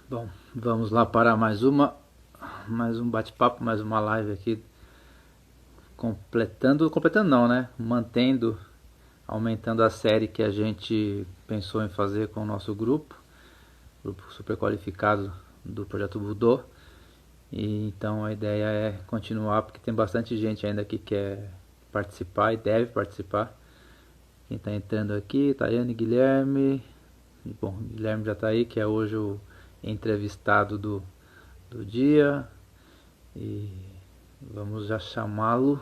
Bom, vamos lá para mais um bate-papo, mais uma live aqui, completando não, né? Aumentando a série que a gente pensou em fazer com o nosso grupo super qualificado do Projeto Budô. E então a ideia é continuar, porque tem bastante gente ainda que quer participar e deve participar. Quem está entrando aqui, Tayane, Guilherme. E, bom, Guilherme já está aí, que é hoje o entrevistado do dia. E vamos já chamá-lo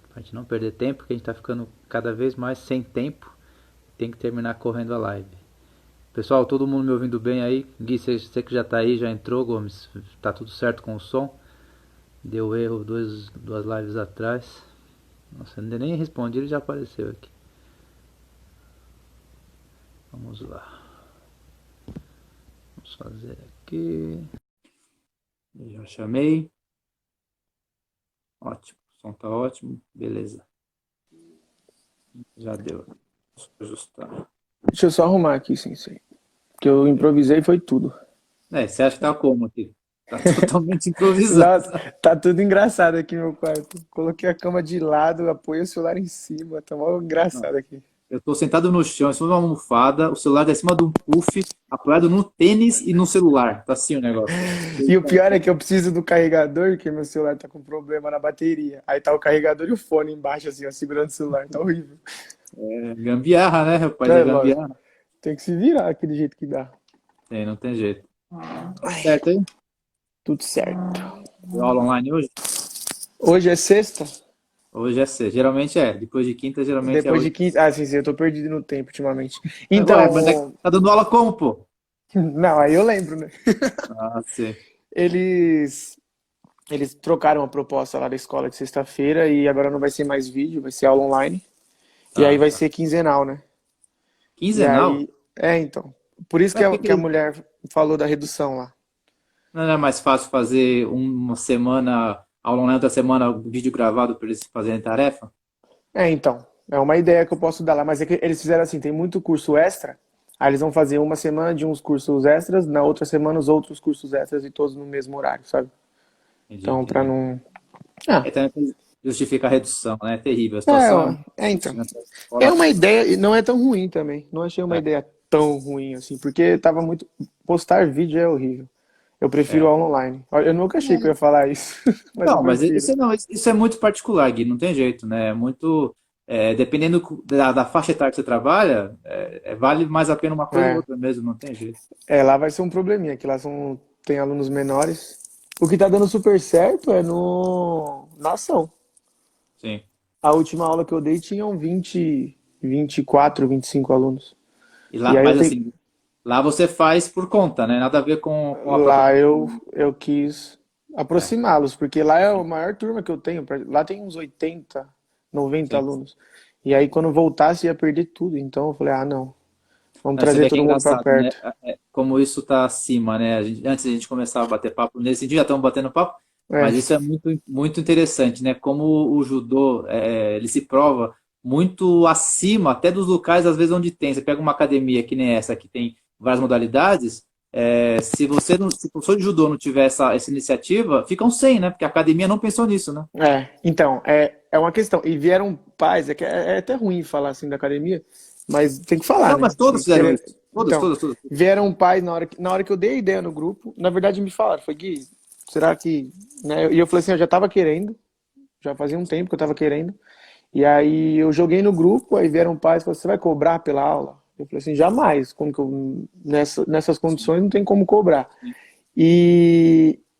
para a gente não perder tempo, porque a gente está ficando cada vez mais sem tempo. Tem que terminar correndo a live. Pessoal, todo mundo me ouvindo bem aí? Gui, você que já está aí, já entrou, Gomes? Tá tudo certo com o som? Deu erro duas lives atrás. Nossa, ainda nem respondi, ele já apareceu aqui. Vamos lá. Vamos fazer aqui. Já chamei. Ótimo. O som tá ótimo. Beleza. Já deu. Deixa eu ajustar. Deixa eu só arrumar aqui, Sensei. Que eu improvisei foi tudo. Você acha que tá como aqui? Tá totalmente improvisado. Nossa, tá tudo engraçado aqui no meu quarto. Coloquei a cama de lado, apoiei o celular em cima. Tá mó Não. engraçado aqui. Eu tô sentado no chão, em cima de uma almofada, o celular tá em cima de um puff, apoiado no tênis e no celular. Tá assim o negócio. E o pior é que eu preciso do carregador, que meu celular tá com problema na bateria. Aí tá o carregador e o fone embaixo, assim, ó, segurando o celular. Tá horrível. É gambiarra, né, rapaz? É É, lógico. gambiarra. Tem que se virar aquele jeito que dá. Tem, não tem jeito. Tudo certo aí? Tudo certo. Deu aula online hoje? Hoje é sexta? Hoje é sexta. Geralmente é. Depois de quinta, geralmente é Depois de hoje. 15. Ah, sim, sim, eu tô perdido no tempo ultimamente. Ué, mas Então. tá dando aula como, pô? Não, aí eu lembro, né? Ah, sim. Eles Eles trocaram a proposta lá da escola de sexta-feira e agora não vai ser mais vídeo, vai ser aula online. E aí Tá, vai tá. ser quinzenal, né? E Quinzenal? aí, então. Por isso Ué, por que a que mulher falou da redução lá. não é mais fácil fazer uma semana, aula online, outra semana, vídeo gravado para eles fazerem tarefa? Então. É uma ideia que eu posso dar lá, mas é que eles fizeram assim, tem muito curso extra. Aí eles vão fazer uma semana de uns cursos extras, na outra semana os outros cursos extras e todos no mesmo horário, sabe? Entendi, Então, pra entendi. não. Ah, Então justifica a redução, né? É terrível. A é, situação é ó, muito então. difícil, né? A É escola, uma ideia, e não é tão ruim também. Não achei uma é, ideia tão ruim assim, porque tava muito. Postar vídeo é horrível. Eu prefiro é. aula online. Olha, eu nunca achei que eu ia falar isso, mas eu Não, mas prefiro. isso é muito particular, Gui, não tem jeito, né? É muito, dependendo da faixa etária que você trabalha, vale mais a pena uma coisa ou É, outra mesmo, não tem jeito. lá vai ser um probleminha, que lá tem alunos menores. O que tá dando super certo é no na ação. Sim. A última aula que eu dei tinham 24, 25 alunos. E E lá, aí eu mas tenho. assim, lá você faz por conta, né? Nada a ver com a própria. Lá eu quis É, aproximá-los, porque lá é a sim, maior turma que eu tenho. Lá tem uns 80, 90 sim. alunos. E aí quando voltasse ia perder tudo. Então eu falei, ah, não, vamos Não, você trazer vê que é todo mundo para engraçado, né? perto. Como isso está acima, né? Antes a gente começar a bater papo, nesse dia já estamos batendo papo, É, mas isso é muito, muito interessante, né? Como o judô, ele se prova muito acima, até dos locais, às vezes, onde tem. Você pega uma academia que nem essa, que tem várias modalidades, se você não, se o professor de judô não tiver essa iniciativa, ficam sem, né? Porque a academia não pensou nisso, né? então, é uma questão. E vieram pais, é até ruim falar assim da academia, mas tem que falar, Não, né? mas todos fizeram isso. Todas, Então, todas, todas. vieram pais na hora que eu dei a ideia no grupo, na verdade me falaram, foi Gui, será que, né? E eu falei assim, eu já tava querendo, já fazia um tempo que eu tava querendo. E aí eu joguei no grupo, aí vieram pais e falaram, você vai cobrar pela aula? Eu falei assim, jamais, como que nessas Sim, condições não tem como cobrar. sim.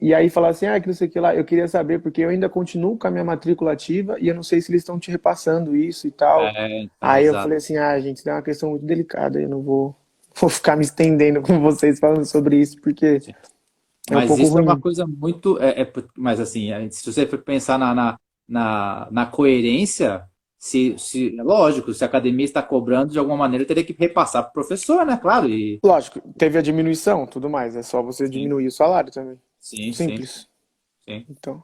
E aí falaram assim, ah, que não sei o que lá, eu queria saber, porque eu ainda continuo com a minha matrícula ativa e eu não sei se eles estão te repassando isso e tal. Então, Aí eu exato. falei assim, ah, gente, é uma questão muito delicada, eu não vou ficar me estendendo com vocês falando sobre isso, porque é um Mas pouco isso é uma ruim. coisa muito. Mas assim, se você for pensar na coerência, é lógico, se a academia está cobrando, de alguma maneira teria que repassar para o professor, né? Claro, e Lógico, teve a diminuição, tudo mais, é só você sim, diminuir o salário também. sim, sim, Simples. sim. Então,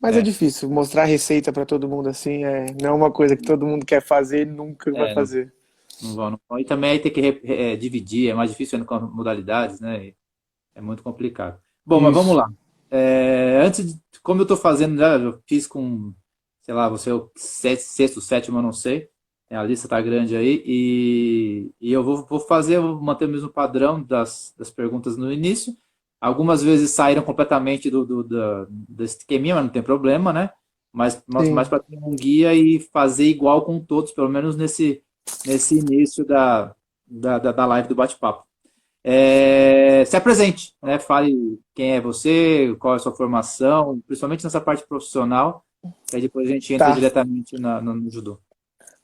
mas é É, difícil mostrar receita para todo mundo assim, não é uma coisa que todo mundo quer fazer e nunca vai não, fazer. não vão, não vão. E também aí tem que dividir, é mais difícil ainda com as modalidades, né? É muito complicado. Bom, mas vamos Isso. lá. Como eu estou fazendo, já eu fiz com, sei lá, você é o sexto, sétimo, eu não sei. A lista tá grande aí. E eu vou fazer, vou manter o mesmo padrão das perguntas no início. Algumas vezes saíram completamente do esqueminha, mas não tem problema, né? Mas mais Sim. para ter um guia e fazer igual com todos, pelo menos nesse início da live do bate-papo. Se apresente, né? Fale quem é você, qual é a sua formação, principalmente nessa parte profissional, que aí depois a gente entra Tá. diretamente no judô.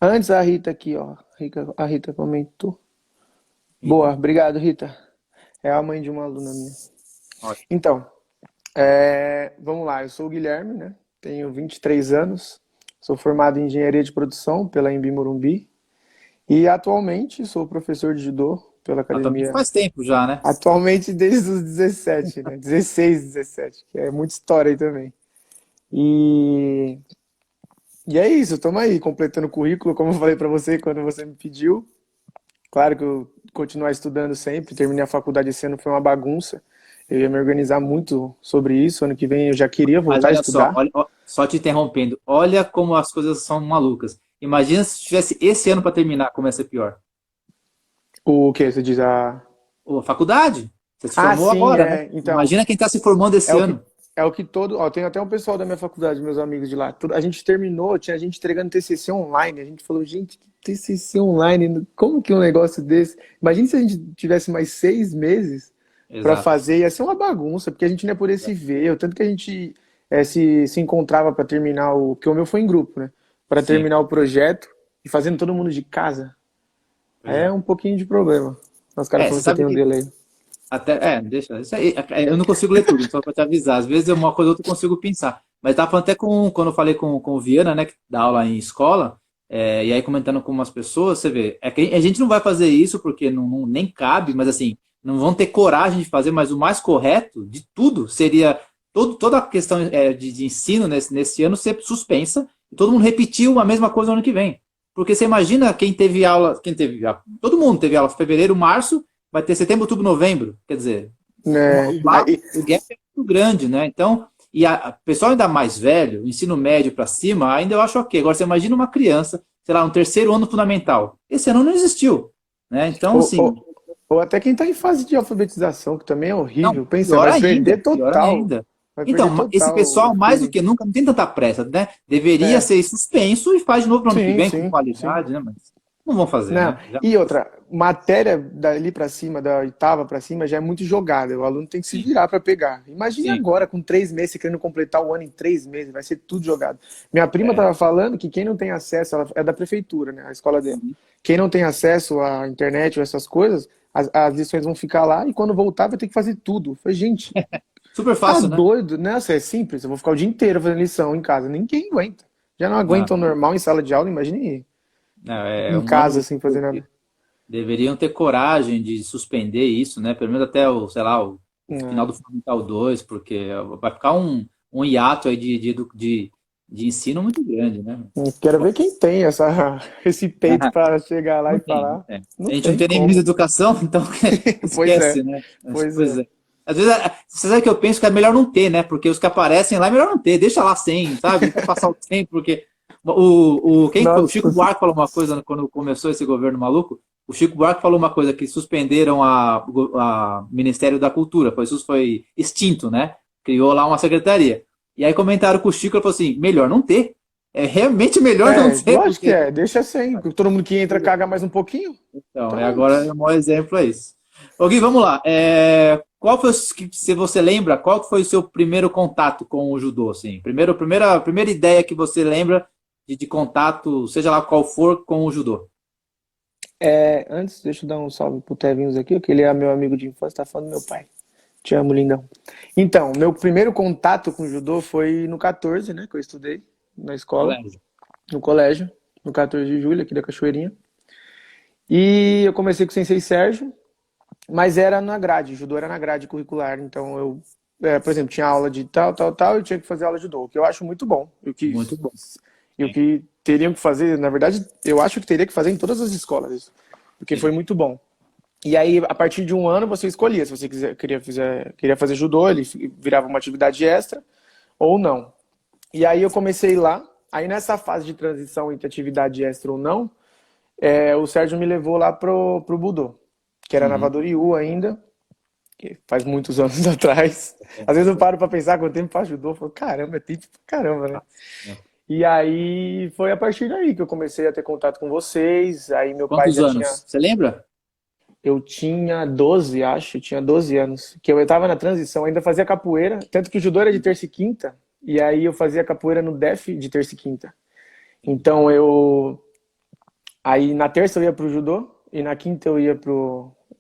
Antes a Rita aqui, ó. A Rita comentou. Boa, Rita, obrigado, Rita. É a mãe de uma aluna minha. ótimo. Então, vamos lá. Eu sou o Guilherme, né? Tenho 23 anos. Sou formado em engenharia de produção pela Embi Morumbi. E atualmente sou professor de judô pela Atualmente academia. faz tempo já, né? Atualmente desde os 17, né? 16, 17, que é muita história aí também. E, e é isso, estamos aí, completando o currículo, como eu falei para você quando você me pediu. Claro que eu continuar estudando sempre, terminei a faculdade esse ano, foi uma bagunça. Eu ia me organizar muito sobre isso. Ano que vem eu já queria Mas voltar a olha só, estudar. olha, só te interrompendo, olha como as coisas são malucas. Imagina se tivesse esse ano para terminar, como ia ser pior. O que você diz? Ô, faculdade, você se Ah, formou sim, agora, né? é. Então, Imagina quem está se formando é esse o que ano. é o que todo, ó, tem até um pessoal da minha faculdade, meus amigos de lá. A gente terminou, tinha gente entregando TCC online. A gente falou, gente, que TCC online? Como que um negócio desse? Imagina se a gente tivesse mais 6 meses para Exato. fazer, ia ser uma bagunça, porque a gente não ia poder se ver. O tanto que a gente se encontrava para terminar porque o meu foi em grupo, né? Para Sim, terminar o projeto e fazendo todo mundo de casa. pois É é. um pouquinho de problema. Os caras Você falam que eu sabe tenho um que delay. deixa. Isso aí, eu não consigo ler tudo, só para te avisar. Às vezes uma coisa ou outra eu consigo pensar. Mas tava falando até quando eu falei com o Viana, né, que dá aula em escola, e aí comentando com umas pessoas, você vê, é que a gente não vai fazer isso porque nem cabe, mas assim, não vão ter coragem de fazer, mas o mais correto de tudo seria toda a questão de ensino nesse ano ser suspensa e todo mundo repetir a mesma coisa no ano que vem. Porque você imagina todo mundo teve aula em fevereiro, março, vai ter setembro, outubro, novembro. Quer dizer, É, aí, o gap é muito grande, né? Então, a pessoal ainda mais velho, ensino médio para cima, ainda eu acho ok. Agora, você imagina uma criança, sei lá, um terceiro ano fundamental. Esse ano não existiu, né? Então, ou, assim, ou, ou até quem está em fase de alfabetização, que também é não, horrível. Pensa, pior vai ainda, perder pior total. ainda. Vai perder Então, esse total o pessoal, mais do feeling. que nunca, não tem tanta pressa, né? Deveria É, ser suspenso e faz de novo no ano que sim, vem com sim, sim. qualidade, né? Mas não vão fazer, Não, né? e outra, matéria dali para cima, da oitava para cima, já é muito jogada. O aluno tem que se Sim, virar para pegar. Imagine sim. agora, com 3 meses, você querendo completar o ano em 3 meses, vai ser tudo jogado. Minha prima É. estava falando que quem não tem acesso, ela é da prefeitura, né, a escola dela. Quem não tem acesso à internet ou essas coisas, as lições vão ficar lá e quando voltar vai ter que fazer tudo. Eu falei, gente, Super tá fácil, né? doido? Nossa, é simples, eu vou ficar o dia inteiro fazendo lição em casa. Ninguém aguenta. Já não Não, aguentam normal em sala de aula, imagine não, em um ano casa, você sem fazer nada. deveriam ter coragem de suspender isso, né? Pelo menos até sei lá, o final É. do Fundamental 2, porque vai ficar um hiato aí de ensino muito grande, né? Quero ver quem tem esse peito para chegar lá Não e tem, não falar. tem. A Não gente não tem tem nem ministro como. da educação, então Pois é, esquece, né? pois Pois é. é. Às vezes, você sabe que eu penso que é melhor não ter, né? Porque os que aparecem lá é melhor não ter, deixa lá sem, sabe? Deixa passar o tempo, porque quem foi? O Chico Nossa, Buarque falou uma coisa quando começou esse governo maluco. O Chico Buarque falou uma coisa que suspenderam a Ministério da Cultura, isso foi extinto, né? Criou lá uma secretaria. E aí comentaram com o Chico, ele falou assim, melhor não ter. É realmente melhor não ter, lógico que porque é, deixa sem. Todo mundo que entra caga mais um pouquinho. então, Então, agora é o maior exemplo é isso. Ô Gui, vamos lá. Qual foi, se você lembra, qual foi o seu primeiro contato com o judô, assim? Primeira ideia que você lembra de contato, seja lá qual for, com o judô? antes, deixa eu dar um salve pro Tevinhos aqui, que ele é meu amigo de infância, tá falando do meu pai. Te amo, lindão. Então, meu primeiro contato com judô foi no 14, né, que eu estudei na escola, Colégio. no colégio, no 14 de julho, aqui da Cachoeirinha. E eu comecei com o Sensei Sérgio, mas era na grade, judô era na grade curricular, então por exemplo, tinha aula de tal, tal, tal, e eu tinha que fazer aula de judô, o que eu acho muito bom. Muito bom. E o Sim. que teriam que fazer, na verdade, eu acho que teria que fazer em todas as escolas isso, porque foi Sim. muito bom. E aí, a partir de um ano, você escolhia se você queria fazer judô, ele virava uma atividade extra ou não. E aí eu comecei lá. Aí nessa fase de transição entre atividade extra ou não, o Sérgio me levou lá pro Budô, que era na Uhum. Vadoriu ainda, que faz muitos anos atrás. Às vezes eu paro pra pensar quanto tempo faz judô, eu falo, caramba, é tempo pra caramba, né? É. E aí foi a partir daí que eu comecei a ter contato com vocês. Aí meu pai Quantos já tinha. anos? Você lembra? Eu tinha 12, acho, tinha 12 anos. Que eu tava na transição, ainda fazia capoeira. Tanto que o judô era de terça e quinta. E aí eu fazia capoeira no DEF de terça e quinta. Então eu. Aí na terça eu ia pro judô e na quinta eu ia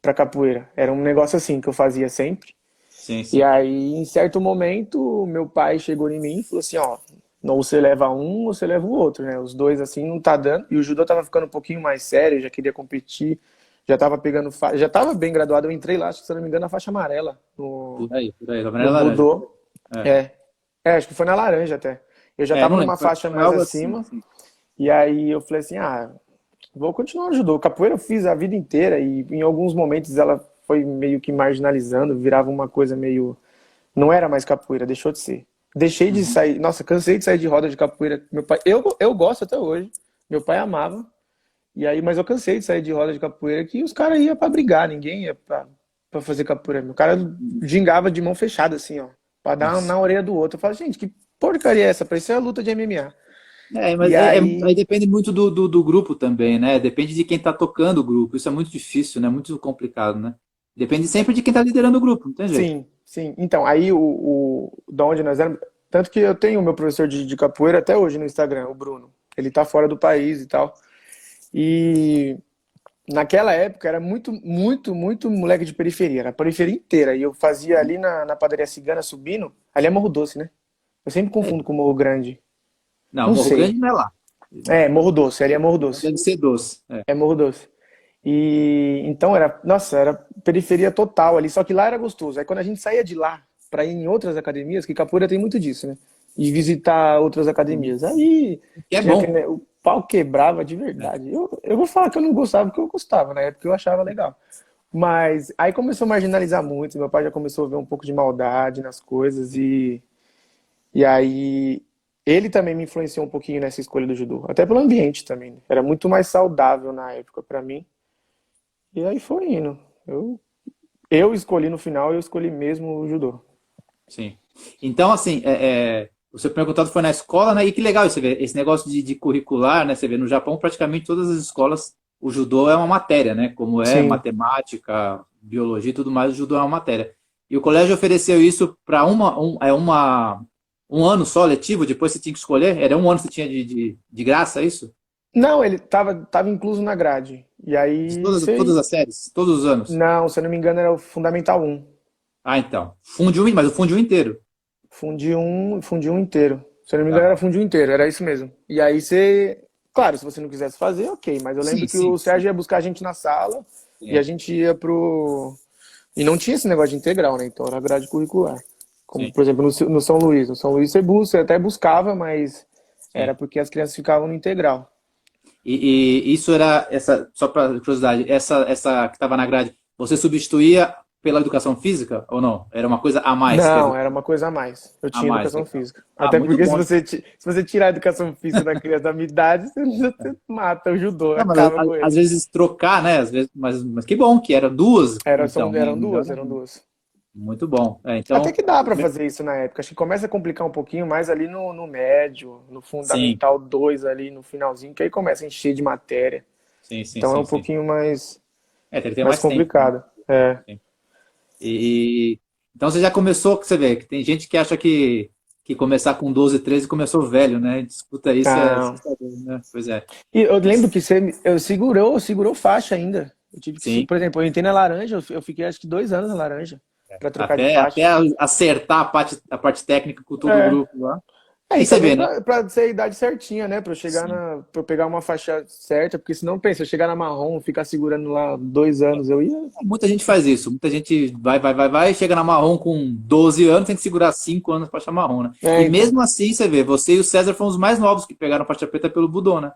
pra capoeira. Era um negócio assim que eu fazia sempre. Sim, E sim. aí, em certo momento, meu pai chegou em mim e falou assim, ó, ou você leva um ou você leva o outro, né? Os dois assim não tá dando. E o judô tava ficando um pouquinho mais sério, já queria competir, já tava pegando já tava bem graduado. Eu entrei lá, acho que se eu não me engano, na faixa amarela Por aí, por aí. Tava no na laranja. budô. É. É. Acho que foi na laranja até. Eu já É, tava não numa lembro. faixa Foi mais algo assim, acima. sim. E aí eu falei assim, vou continuar no judô. Capoeira eu fiz a vida inteira e em alguns momentos ela foi meio que marginalizando, virava uma coisa meio. Não era mais capoeira, deixou de ser. Deixei de Uhum. sair. Nossa, cansei de sair de roda de capoeira. Meu pai, eu gosto até hoje. Meu pai amava. E aí, mas eu cansei de sair de roda de capoeira que os caras iam pra brigar, ninguém ia pra fazer capoeira. O cara gingava de mão fechada, assim, ó, pra dar Nossa. na orelha do outro. Eu falo, gente, que porcaria é essa? Parecia a luta de MMA. É, mas E aí aí, depende muito do grupo também, né? Depende de quem tá tocando o grupo. Isso é muito difícil, né? Muito complicado, né? Depende sempre de quem tá liderando o grupo, não tem jeito. sim, sim. Então, aí da onde nós éramos. Tanto que eu tenho o meu professor de capoeira até hoje no Instagram, o Bruno. Ele tá fora do país e tal. E naquela época era muito, muito, muito moleque de periferia. Era a periferia inteira. E eu fazia ali na padaria Cigana subindo. Ali é Morro Doce, né? Eu sempre É. confundo com Morro Grande. Não, Não Morro Grande sei. não é lá. É, Morro Doce. Ali é Morro Doce. Deve ser doce. É. É Morro Doce. E então era, nossa, era periferia total ali. Só que lá era gostoso. Aí quando a gente saía de lá para ir em outras academias, que capoeira tem muito disso, né? E visitar outras academias. Aí Que é tinha bom. aquele, o pau quebrava de É. verdade. Eu vou falar que eu não gostava porque eu gostava, na época eu achava legal. Mas aí começou a marginalizar muito, meu pai já começou a ver um pouco de maldade nas coisas e aí ele também me influenciou um pouquinho nessa escolha do judô, até pelo ambiente também, né? Era muito mais saudável na época para mim. E aí foi indo. Eu escolhi no final, eu escolhi mesmo o judô. Sim. Então, assim, o seu perguntado foi na escola, né? E que legal você vê, esse negócio de curricular, né? Você vê, no Japão, praticamente todas as escolas, o judô é uma matéria, né? Como é Sim. matemática, biologia e tudo mais, o judô é uma matéria. E o colégio ofereceu isso para um ano só letivo, depois você tinha que escolher? Era um ano que você tinha de graça, é isso? Não, ele tava incluso na grade. E De aí, todas as séries, todos os anos. não, se eu não me engano, era o Fundamental 1. Ah, então. Fundiu, mas o fundiu inteiro. Fundi um inteiro. Se eu não me engano, Tá. era fundi um inteiro, era isso mesmo. E aí você. Claro, se você não quisesse fazer, ok. Mas eu lembro Sim, que o sim, sim. Sérgio ia buscar a gente na sala e a É, gente ia pro. E não tinha esse negócio de integral, né? Então era grade curricular. Como, sim, por exemplo, no São Luís. No São Luís você até buscava, mas sim. era porque as crianças ficavam no integral. E isso era, só para curiosidade, essa que estava na grade, você substituía pela educação física ou não? Era uma coisa a mais que a Não, era uma coisa a mais. Eu a tinha mais, educação legal. física. Ah, Até muito porque se bom. você tirar a educação física da criança da minha idade, você mata o judô, Não, mas acaba com às ele. vezes trocar, né? Às vezes, mas que bom que eram duas, então, Eram melhor duas, ainda. eram duas. Muito bom. É, Até então, que dá pra fazer isso na época. Acho que começa a complicar um pouquinho mais ali no médio, no sim, fundamental 2 ali no finalzinho, que aí começa a encher de matéria. sim, sim, Então é sim, um sim. pouquinho É, tem que ter mais mais tempo, né? complicado. É. Sim. Então você já começou, você vê, que tem gente que acha que começar com 12, 13 começou velho, né? Escuta isso, é Ah, assustador, né? Pois é. e eu lembro que eu segurou faixa ainda. Eu tive que, Sim. por exemplo, eu entrei na laranja, eu fiquei acho que 2 anos na laranja pra trocar de Até faixa. acertar a parte técnica com todo o É. grupo lá. É, E e você também vê, né? pra ser a idade certinha, né? Pra eu Sim. pra eu pegar uma faixa certa, porque senão, pensa, eu chegar na marrom, ficar segurando lá 2 anos, eu ia. Muita gente faz isso. Muita gente vai, chega na marrom com 12 anos, tem que segurar 5 anos para achar marrom, né? É, E então. mesmo assim, você vê, você e o César foram os mais novos que pegaram faixa preta pelo Budô, né?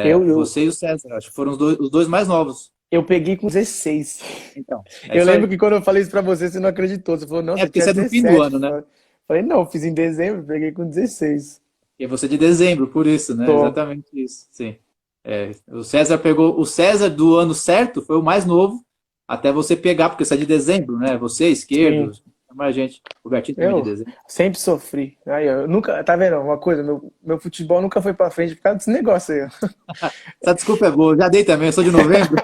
Eu, Você e o César, acho que foram os dois mais novos. Eu peguei com 16. Então, é Eu isso lembro aí. que quando eu falei isso pra você, você não acreditou. Você falou, não, É você porque tinha você é do fim do 17. ano, né? Falei, não, eu fiz em dezembro, peguei com 16. E você é de dezembro, por isso, né? Tô. Exatamente isso. Sim. É, o César pegou. O César do ano certo foi o mais novo, até você pegar, porque você é de dezembro, né? Você, esquerdo, Sim. mais gente. O Bertinho também é de Eu dezembro. sempre sofri. Aí, ó, eu nunca, tá vendo? Uma coisa, meu futebol nunca foi pra frente por causa desse negócio aí, ó. Essa desculpa é boa, eu já dei também, eu sou de novembro.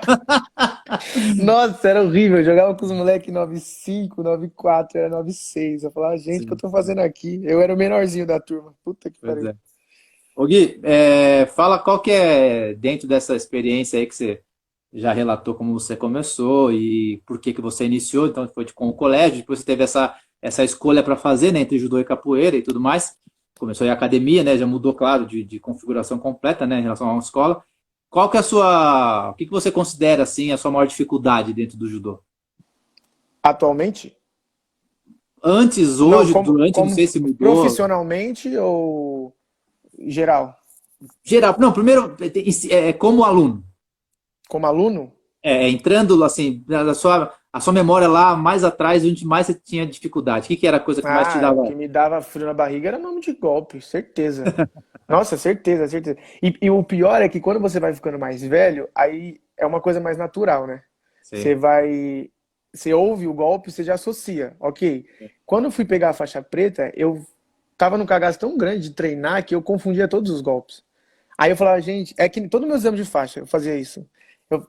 Nossa, era horrível. Eu jogava com os moleques 95, 94, era 96. Eu falava, gente, o que eu Sim, tô fazendo aqui? Eu era o menorzinho da turma. Puta que pois pariu. é. Ô Gui, fala qual que é, dentro dessa experiência aí que você já relatou como você começou e por que que você iniciou, então foi com o colégio, depois você teve essa escolha para fazer, né, entre judô e capoeira e tudo mais, começou em academia, né, já mudou, claro, de configuração completa, né, em relação a uma escola. Qual que é o que que você considera, assim, a sua maior dificuldade dentro do judô? Atualmente? Antes, Não, hoje, durante, não sei se mudou, profissionalmente ou geral? geral, não, primeiro, como aluno, Como aluno? entrando assim, a sua memória lá mais atrás, onde mais você tinha dificuldade. O que, que era a coisa que mais te Ah, o dava? que me dava frio na barriga era nome de golpe, certeza. Nossa, certeza, certeza. E o pior é que quando você vai ficando mais velho, aí é uma coisa mais natural, né? Você Sim, vai. Você ouve o golpe, você já associa. Ok. Quando eu fui pegar a faixa preta, eu tava num cagaço tão grande de treinar que eu confundia todos os golpes. Aí eu falava, gente, é que todo meu exame de faixa eu fazia isso.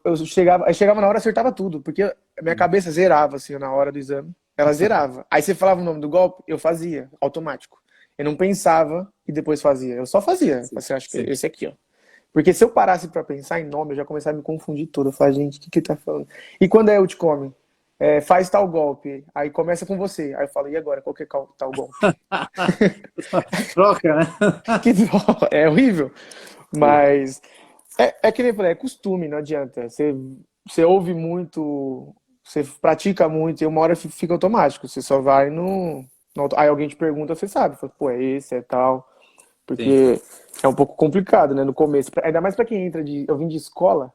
Eu chegava, aí chegava na hora, acertava tudo, porque a minha cabeça zerava assim na hora do exame. Ela zerava. Aí você falava o nome do golpe, eu fazia, automático. Eu não pensava e depois fazia. Eu só fazia. sim, Você acha que sim. esse aqui, ó. Porque se eu parasse pra pensar em nome, eu já começava a me confundir todo. Eu falava, gente, o que que tá falando? E quando é Outcome? Faz tal golpe. Aí começa com você. Aí eu falo, e agora? Qual que é tal golpe? Troca, né? Que dó. É horrível. Mas é que nem eu falei, é costume, não adianta. Você ouve muito, você pratica muito e uma hora fica automático. Você só vai aí alguém te pergunta, você sabe. Fala, pô, é esse, é tal. Sim, Porque é um pouco complicado, né? No começo. Ainda mais pra quem entra de. Eu vim de escola,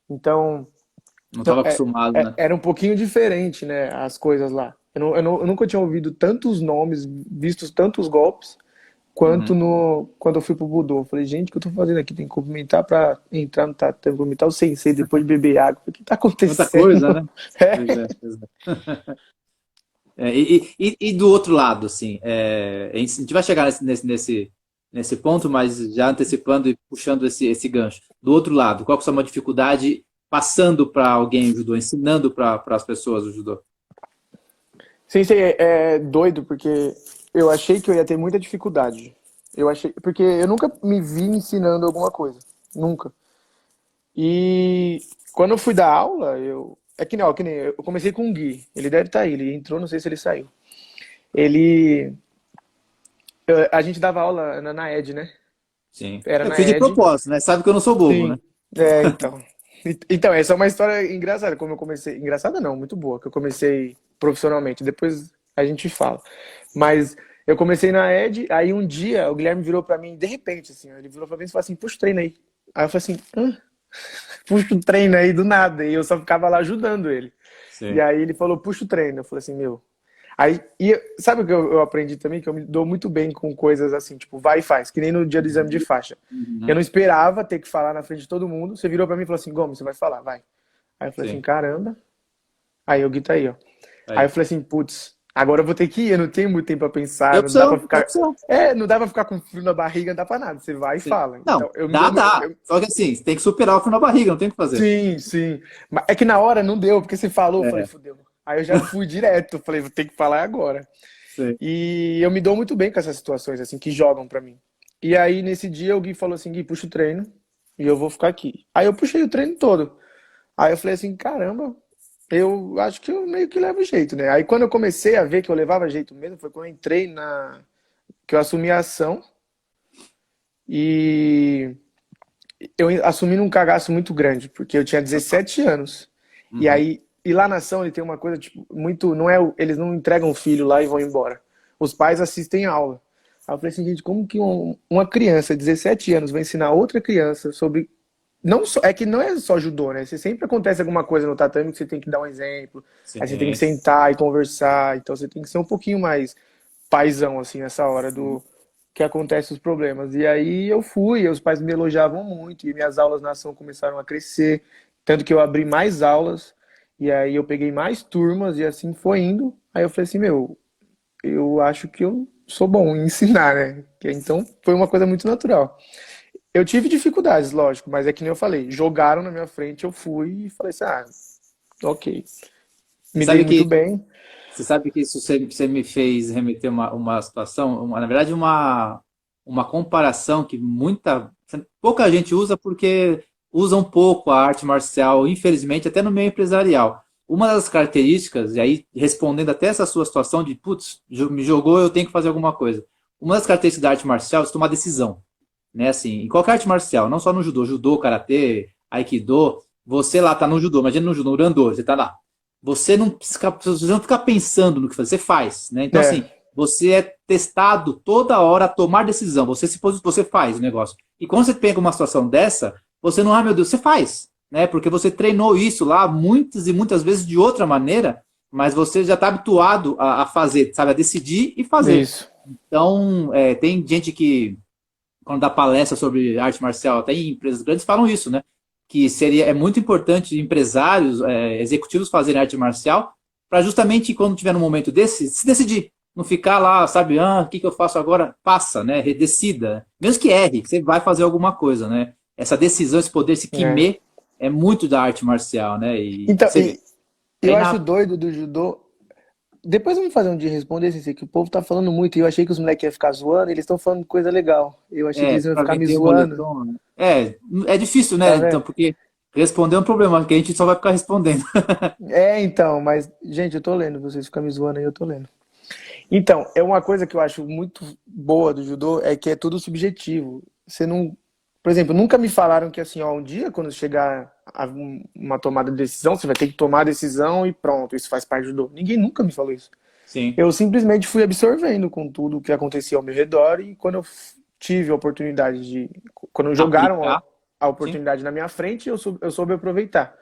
então, não estava acostumado, né? era um pouquinho diferente, né? As coisas lá. Eu nunca tinha ouvido tantos nomes, visto tantos golpes. Quanto Uhum. no quando eu fui pro Budô. Eu falei, gente, o que eu tô fazendo aqui? Tem que cumprimentar pra entrar no tatame, tem que cumprimentar o sensei depois de beber água. O que tá Muita coisa, acontecendo? né? Pois é, pois é. E do outro lado, assim, a gente vai chegar nesse ponto, mas já antecipando e puxando esse gancho. Do outro lado, qual que é a sua maior dificuldade passando para alguém o judô, ensinando para as pessoas o judô? Sensei é doido, porque eu achei que eu ia ter muita dificuldade. Eu achei, porque eu nunca me vi ensinando alguma coisa. Nunca. E quando eu fui dar aula, que nem eu comecei com o Gui. Ele deve estar aí, ele entrou, não sei se ele saiu. Ele. A gente dava aula na ED, né? Sim. Era Eu na fiz de ED. propósito, né? Sabe que eu não sou bobo, né? Sim, então. Então, essa é uma história engraçada, como eu comecei. Engraçada não, muito boa, que eu comecei profissionalmente. Depois a gente fala. Mas eu comecei na ED, aí um dia o Guilherme virou pra mim, de repente, assim, ó, ele virou pra mim e falou assim: puxa o treino aí. Aí eu falei assim: hã? Puxa o treino aí do nada. E eu só ficava lá ajudando ele. E Sim. aí ele falou: puxa o treino. Eu falei assim: meu. Aí, sabe o que eu aprendi também? Que eu me dou muito bem com coisas assim, tipo, vai e faz, que nem no dia do exame de faixa. Eu Uhum. não esperava ter que falar na frente de todo mundo. Você virou pra mim e falou assim: Gomes, você vai falar, vai. Aí eu falei assim: Sim. caramba. Aí o Gui tá aí, ó. Aí eu Aí. falei assim: putz, agora eu vou ter que ir. Eu não tenho muito tempo pra Tem pensar. Não dá pra opção, tem ficar. opção. Não dá pra ficar com frio na barriga, não dá pra nada. Você vai e Sim. fala. Não, Então, eu me dou. dá. Só que assim, você tem que superar o frio na barriga, não tem o que fazer. Sim, sim. Mas é que na hora não deu, porque você falou, eu falei, É, fudeu. Aí eu já fui direto, falei, vou ter que falar agora. sim. E eu me dou muito bem com essas situações, assim, que jogam pra mim. E aí, nesse dia, o Gui falou assim: Gui, puxa o treino e eu vou ficar aqui. Aí eu puxei o treino todo. Aí eu falei assim: caramba, eu acho que eu meio que levo jeito, né? Aí quando eu comecei a ver que eu levava jeito mesmo, foi quando eu entrei que eu assumi a ação e eu assumi num cagaço muito grande, porque eu tinha 17 anos. E Uhum. aí, e lá na ação ele tem uma coisa, tipo, muito. Não é, eles não entregam o filho lá e vão embora. Os pais assistem a aula. Aí eu falei assim, gente, como que uma criança de 17 anos vai ensinar outra criança sobre não só, é que não é só judô, né? Você sempre acontece alguma coisa no tatame que você tem que dar um exemplo, aí você tem que Sim. sentar e conversar, então você tem que ser um pouquinho mais paizão, assim, nessa hora do que acontece os problemas. E aí eu fui, os pais me elogiavam muito, e minhas aulas na ação começaram a crescer, tanto que eu abri mais aulas, e aí eu peguei mais turmas, e assim foi indo. Aí eu falei assim, meu, eu acho que eu sou bom em ensinar, né? Então foi uma coisa muito natural. Eu tive dificuldades, lógico, mas é que nem eu falei, jogaram na minha frente, eu fui e falei assim, ah, ok. Você Me dei sabe muito que bem. Você sabe que isso você me fez remeter uma situação, na verdade, uma comparação que pouca gente usa porque usa um pouco a arte marcial, infelizmente, até no meio empresarial. Uma das características, e aí respondendo até essa sua situação de, putz, me jogou, eu tenho que fazer alguma coisa. Uma das características da arte marcial é você tomar decisão, né? Assim, em qualquer arte marcial, não só no judô, karatê, aikido, você lá tá no judô, imagina no judô, no randô, você tá lá. Você não fica pensando no que fazer, você faz, né? Então, É, assim, você é testado toda hora a tomar decisão. Você faz o negócio. E quando você pega uma situação dessa, você não, ah, meu Deus, você faz, né? Porque você treinou isso lá muitas e muitas vezes de outra maneira, mas você já está habituado a fazer, sabe? A decidir e fazer. isso. Então, tem gente que quando dá palestra sobre arte marcial, até em empresas grandes, falam isso, né? Que é muito importante empresários, executivos fazerem arte marcial para justamente quando tiver num momento desse, se decidir. Não ficar lá, sabe, o que eu faço agora? Passa, né? Decida. Mesmo que erre, você vai fazer alguma coisa, né? Essa decisão, esse poder, esse É. kime, é muito da arte marcial, né? E Então, você vê, eu acho treinar. doido do judô. Depois vamos fazer um dia responder assim, que o povo tá falando muito e eu achei que os moleques iam ficar zoando, eles estão falando coisa legal. Eu achei que eles iam Para ficar me vender o zoando. moletom. Né? É difícil, Tá né? Então, vendo? porque responder é um problema, que a gente só vai ficar respondendo. É, então, mas, gente, eu tô lendo, vocês ficam me zoando aí, eu tô lendo. Então, é uma coisa que eu acho muito boa do judô é que é tudo subjetivo. Você não. Por exemplo, nunca me falaram que assim, ó, um dia, quando chegar uma tomada de decisão, você vai ter que tomar a decisão e pronto, isso faz parte do judô. Ninguém nunca me falou isso. Sim. Eu simplesmente fui absorvendo com tudo o que acontecia ao meu redor e quando eu tive a oportunidade de. Quando jogaram Aplicar. a Sim, oportunidade na minha frente, eu soube aproveitar.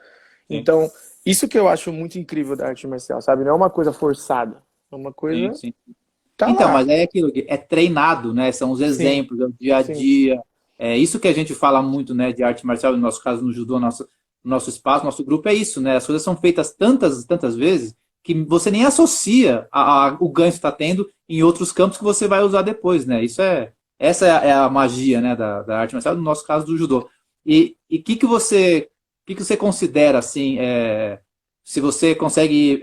sim, Então, isso que eu acho muito incrível da arte marcial, sabe? Não é uma coisa forçada. É uma sim, coisa. sim. Tá Então, mas lá. é aquilo, é treinado, né? São os Sim, exemplos, é o dia a sim. dia. É isso que a gente fala muito, né, de arte marcial, no nosso caso, no judô, nosso espaço, nosso grupo é isso, né? As coisas são feitas tantas vezes que você nem associa o ganho que está tendo em outros campos que você vai usar depois, né? Essa é a magia, né, da arte marcial, no nosso caso do judô. E que você considera assim, se você consegue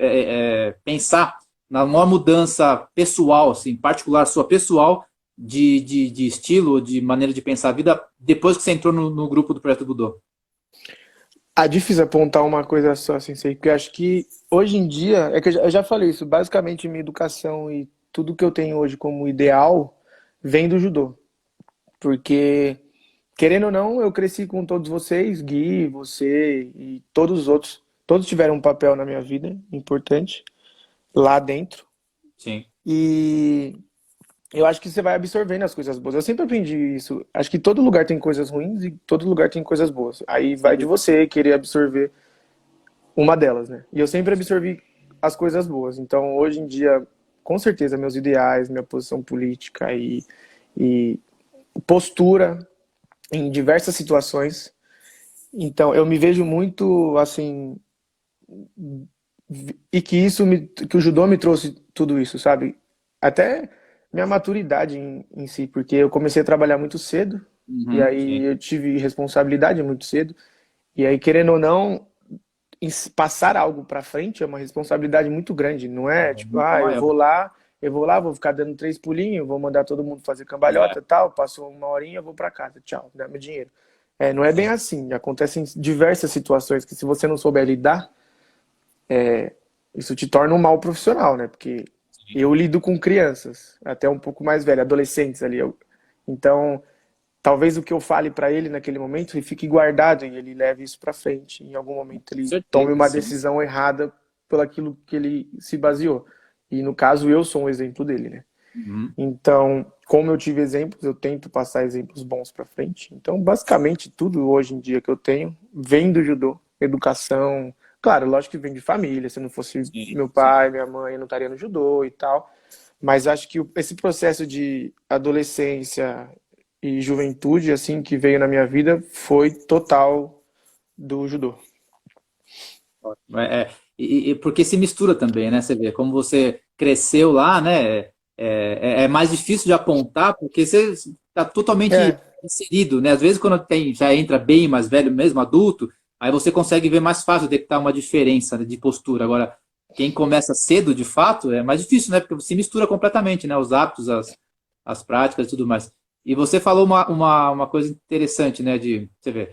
pensar na maior mudança pessoal, assim, particular sua pessoal, de estilo, de maneira de pensar a vida, depois que você entrou no grupo do Projeto Budô? É difícil apontar uma coisa só, assim, sei, porque eu acho que hoje em dia, é que eu já falei isso, basicamente minha educação e tudo que eu tenho hoje como ideal vem do judô. Porque, querendo ou não, eu cresci com todos vocês, Gui, você e todos os outros. Todos tiveram um papel na minha vida importante lá dentro. Sim. E eu acho que você vai absorvendo as coisas boas. Eu sempre aprendi isso. Acho que todo lugar tem coisas ruins e todo lugar tem coisas boas. Aí vai de você querer absorver uma delas, né? E eu sempre absorvi as coisas boas. Então, hoje em dia, com certeza, meus ideais, minha posição política e postura em diversas situações. Então, eu me vejo muito assim, e que o judô me trouxe tudo isso, sabe? Até minha maturidade em si, porque eu comecei a trabalhar muito cedo, e Uhum, aí sim. eu tive responsabilidade muito cedo, e aí, querendo ou não, passar algo para frente é uma responsabilidade muito grande, não é tipo, Muito eu maior. vou lá, vou ficar dando 3 pulinhos, vou mandar todo mundo fazer É, cambalhota, tal, passo uma horinha, vou para casa, tchau, dá meu dinheiro. Não é bem sim, assim, acontecem diversas situações que se você não souber lidar, isso te torna um mau profissional, né? Porque sim. eu lido com crianças, até um pouco mais velhas, adolescentes ali. Então, talvez o que eu fale para ele naquele momento ele fique guardado e ele leve isso para frente. Em algum momento Com ele tome certeza, uma sim. decisão errada pelo aquilo que ele se baseou. E no caso eu sou um exemplo dele, né? Uhum. Então, como eu tive exemplos, eu tento passar exemplos bons para frente. Então, basicamente, tudo hoje em dia que eu tenho vem do judô. Educação, claro, lógico que vem de família. Se não fosse Sim, meu sim. pai, minha mãe, eu não estaria no judô e tal. Mas acho que esse processo de adolescência e juventude, assim, que veio na minha vida, foi total do judô. Porque se mistura também, né? Você vê como você cresceu lá, né? É mais difícil de apontar porque você está totalmente É, inserido, né? Às vezes quando já entra bem mais velho mesmo, adulto, aí você consegue ver mais fácil, detectar uma diferença, né, de postura. Agora, quem começa cedo, de fato, é mais difícil, né? Porque se mistura completamente, né? Os hábitos, as práticas e tudo mais. E você falou uma coisa interessante, né? Você vê,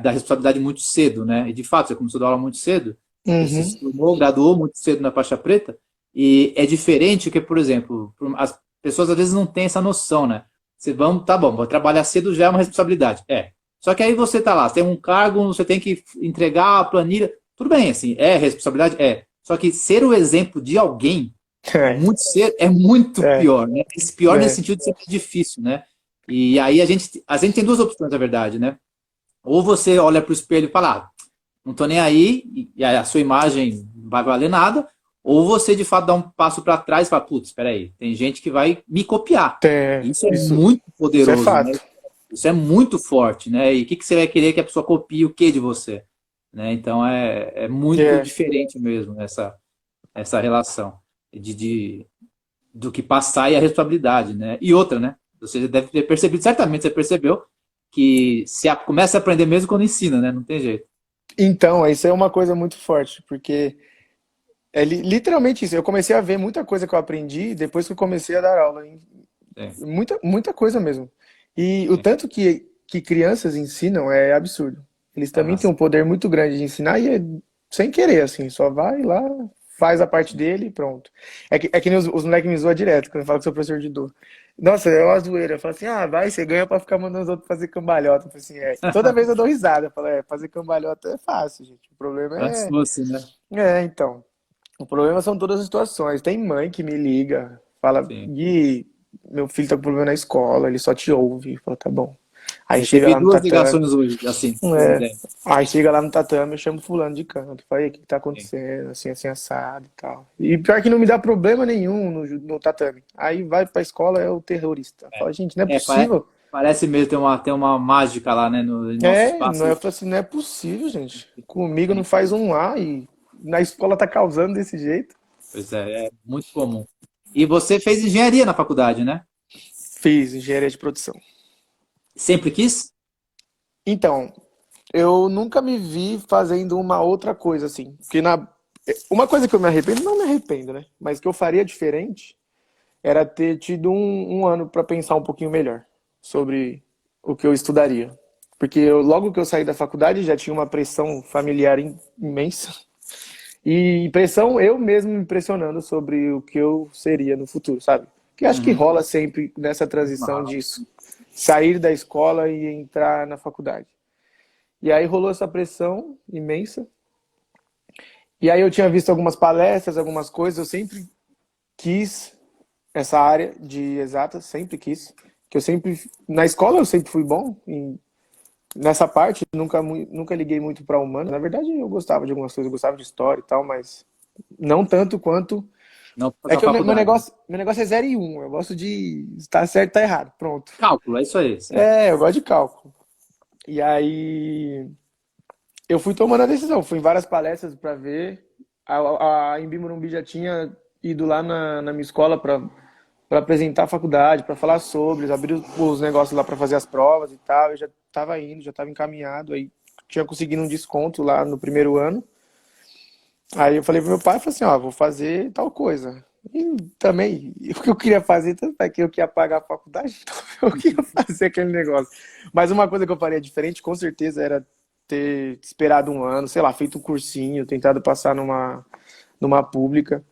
da responsabilidade muito cedo, né? E de fato, você começou a dar aula muito cedo, você uhum, se formou, graduou muito cedo na faixa preta, e é diferente que, por exemplo, as pessoas às vezes não têm essa noção, né? Você vamos, tá bom, vou trabalhar cedo já é uma responsabilidade. É. Só que aí você tá lá, você tem um cargo, você tem que entregar a planilha. Tudo bem, assim, é responsabilidade? É. Só que ser o exemplo de alguém é, muito cedo é muito é, pior, né? Esse pior nesse é, sentido de ser mais difícil, né? E aí a gente tem duas opções, na verdade, né? Ou você olha para o espelho e fala, ah, não tô nem aí, e a sua imagem não vai valer nada, ou você de fato dá um passo para trás e fala, putz, espera aí, tem gente que vai me copiar. Isso é muito isso é poderoso, né? fato. Isso é muito forte, né? E o que, que você vai querer que a pessoa copie o que de você? Né? Então é muito É. diferente mesmo essa relação do que passar e a responsabilidade, né? E outra, né? Você deve ter percebido, certamente você percebeu, que começa a aprender mesmo quando ensina, né? Não tem jeito. Então, isso é uma coisa muito forte, porque é literalmente isso. Eu comecei a ver muita coisa que eu aprendi depois que eu comecei a dar aula. Sim, Muita, muita coisa mesmo. E o sim. tanto que crianças ensinam é absurdo. Eles também Ah, têm um poder muito grande de ensinar e é sem querer, assim, só vai lá, faz a parte dele e pronto. É que nem os moleques me zoam direto quando eu falo que sou professor de dor. Nossa, é uma zoeira. Eu falo assim, ah, vai, você ganha pra ficar mandando os outros fazer cambalhota. Eu falo assim, é. E toda vez eu dou risada. Eu falo, fazer cambalhota é fácil, gente. O problema antes é. fosse, né? Então. O problema são todas as situações. Tem mãe que me liga, fala, Sim. Gui, meu filho tá com problema na escola, ele só te ouve. Fala, tá bom. Aí chega Recebi lá no duas tatame. ligações hoje, assim, pra você ter uma É. ideia. Aí chega lá no tatame, eu chamo fulano de canto. Fala, aí, o que que tá Sim. acontecendo? Assim, assim, assado e tal. E pior que não me dá problema nenhum no tatame. Aí vai pra escola, é o terrorista. Fala, gente, não é É, possível. parece mesmo tem uma mágica lá, né, no nosso Não é, espaço. eu falo assim, não é possível, gente. Comigo não faz um A e na escola tá causando desse jeito. Pois é muito comum. E você fez engenharia na faculdade, né? Fiz engenharia de produção. Sempre quis? Então, eu nunca me vi fazendo uma outra coisa assim. Uma coisa que eu me arrependo, não me arrependo, né? Mas que eu faria diferente era ter tido um ano para pensar um pouquinho melhor sobre o que eu estudaria. Porque logo que eu saí da faculdade já tinha uma pressão familiar imensa. E pressão eu mesmo me impressionando sobre o que eu seria no futuro, sabe? Que acho que Uhum. rola sempre nessa transição Normal. disso. Sair da escola e entrar na faculdade. E aí rolou essa pressão imensa. E aí eu tinha visto algumas palestras, algumas coisas, eu sempre quis essa área de exatas, sempre quis. Que eu sempre, na escola eu sempre fui bom nessa parte, nunca liguei muito para humano. Na verdade eu gostava de algumas coisas, eu gostava de história e tal, mas não tanto quanto. Não É fazer a que meu faculdade. negócio, meu negócio é 0 e 1. Eu gosto de estar certo e estar errado. Pronto. Cálculo, é isso aí. Sim. Eu gosto de cálculo. E aí eu fui tomando a decisão, fui em várias palestras para ver. A Embi Morumbi já tinha ido lá na minha escola para apresentar a faculdade, para falar sobre, eles abriram os negócios lá para fazer as provas e tal. Eu já estava indo, já estava encaminhado, aí tinha conseguido um desconto lá no primeiro ano. Aí eu falei pro meu pai, falei assim, ó, vou fazer tal coisa. E também, o que eu queria fazer, tanto é que eu queria pagar a faculdade, então eu queria fazer aquele negócio. Mas uma coisa que eu faria diferente, com certeza, era ter esperado um ano, sei lá, feito um cursinho, tentado passar numa pública,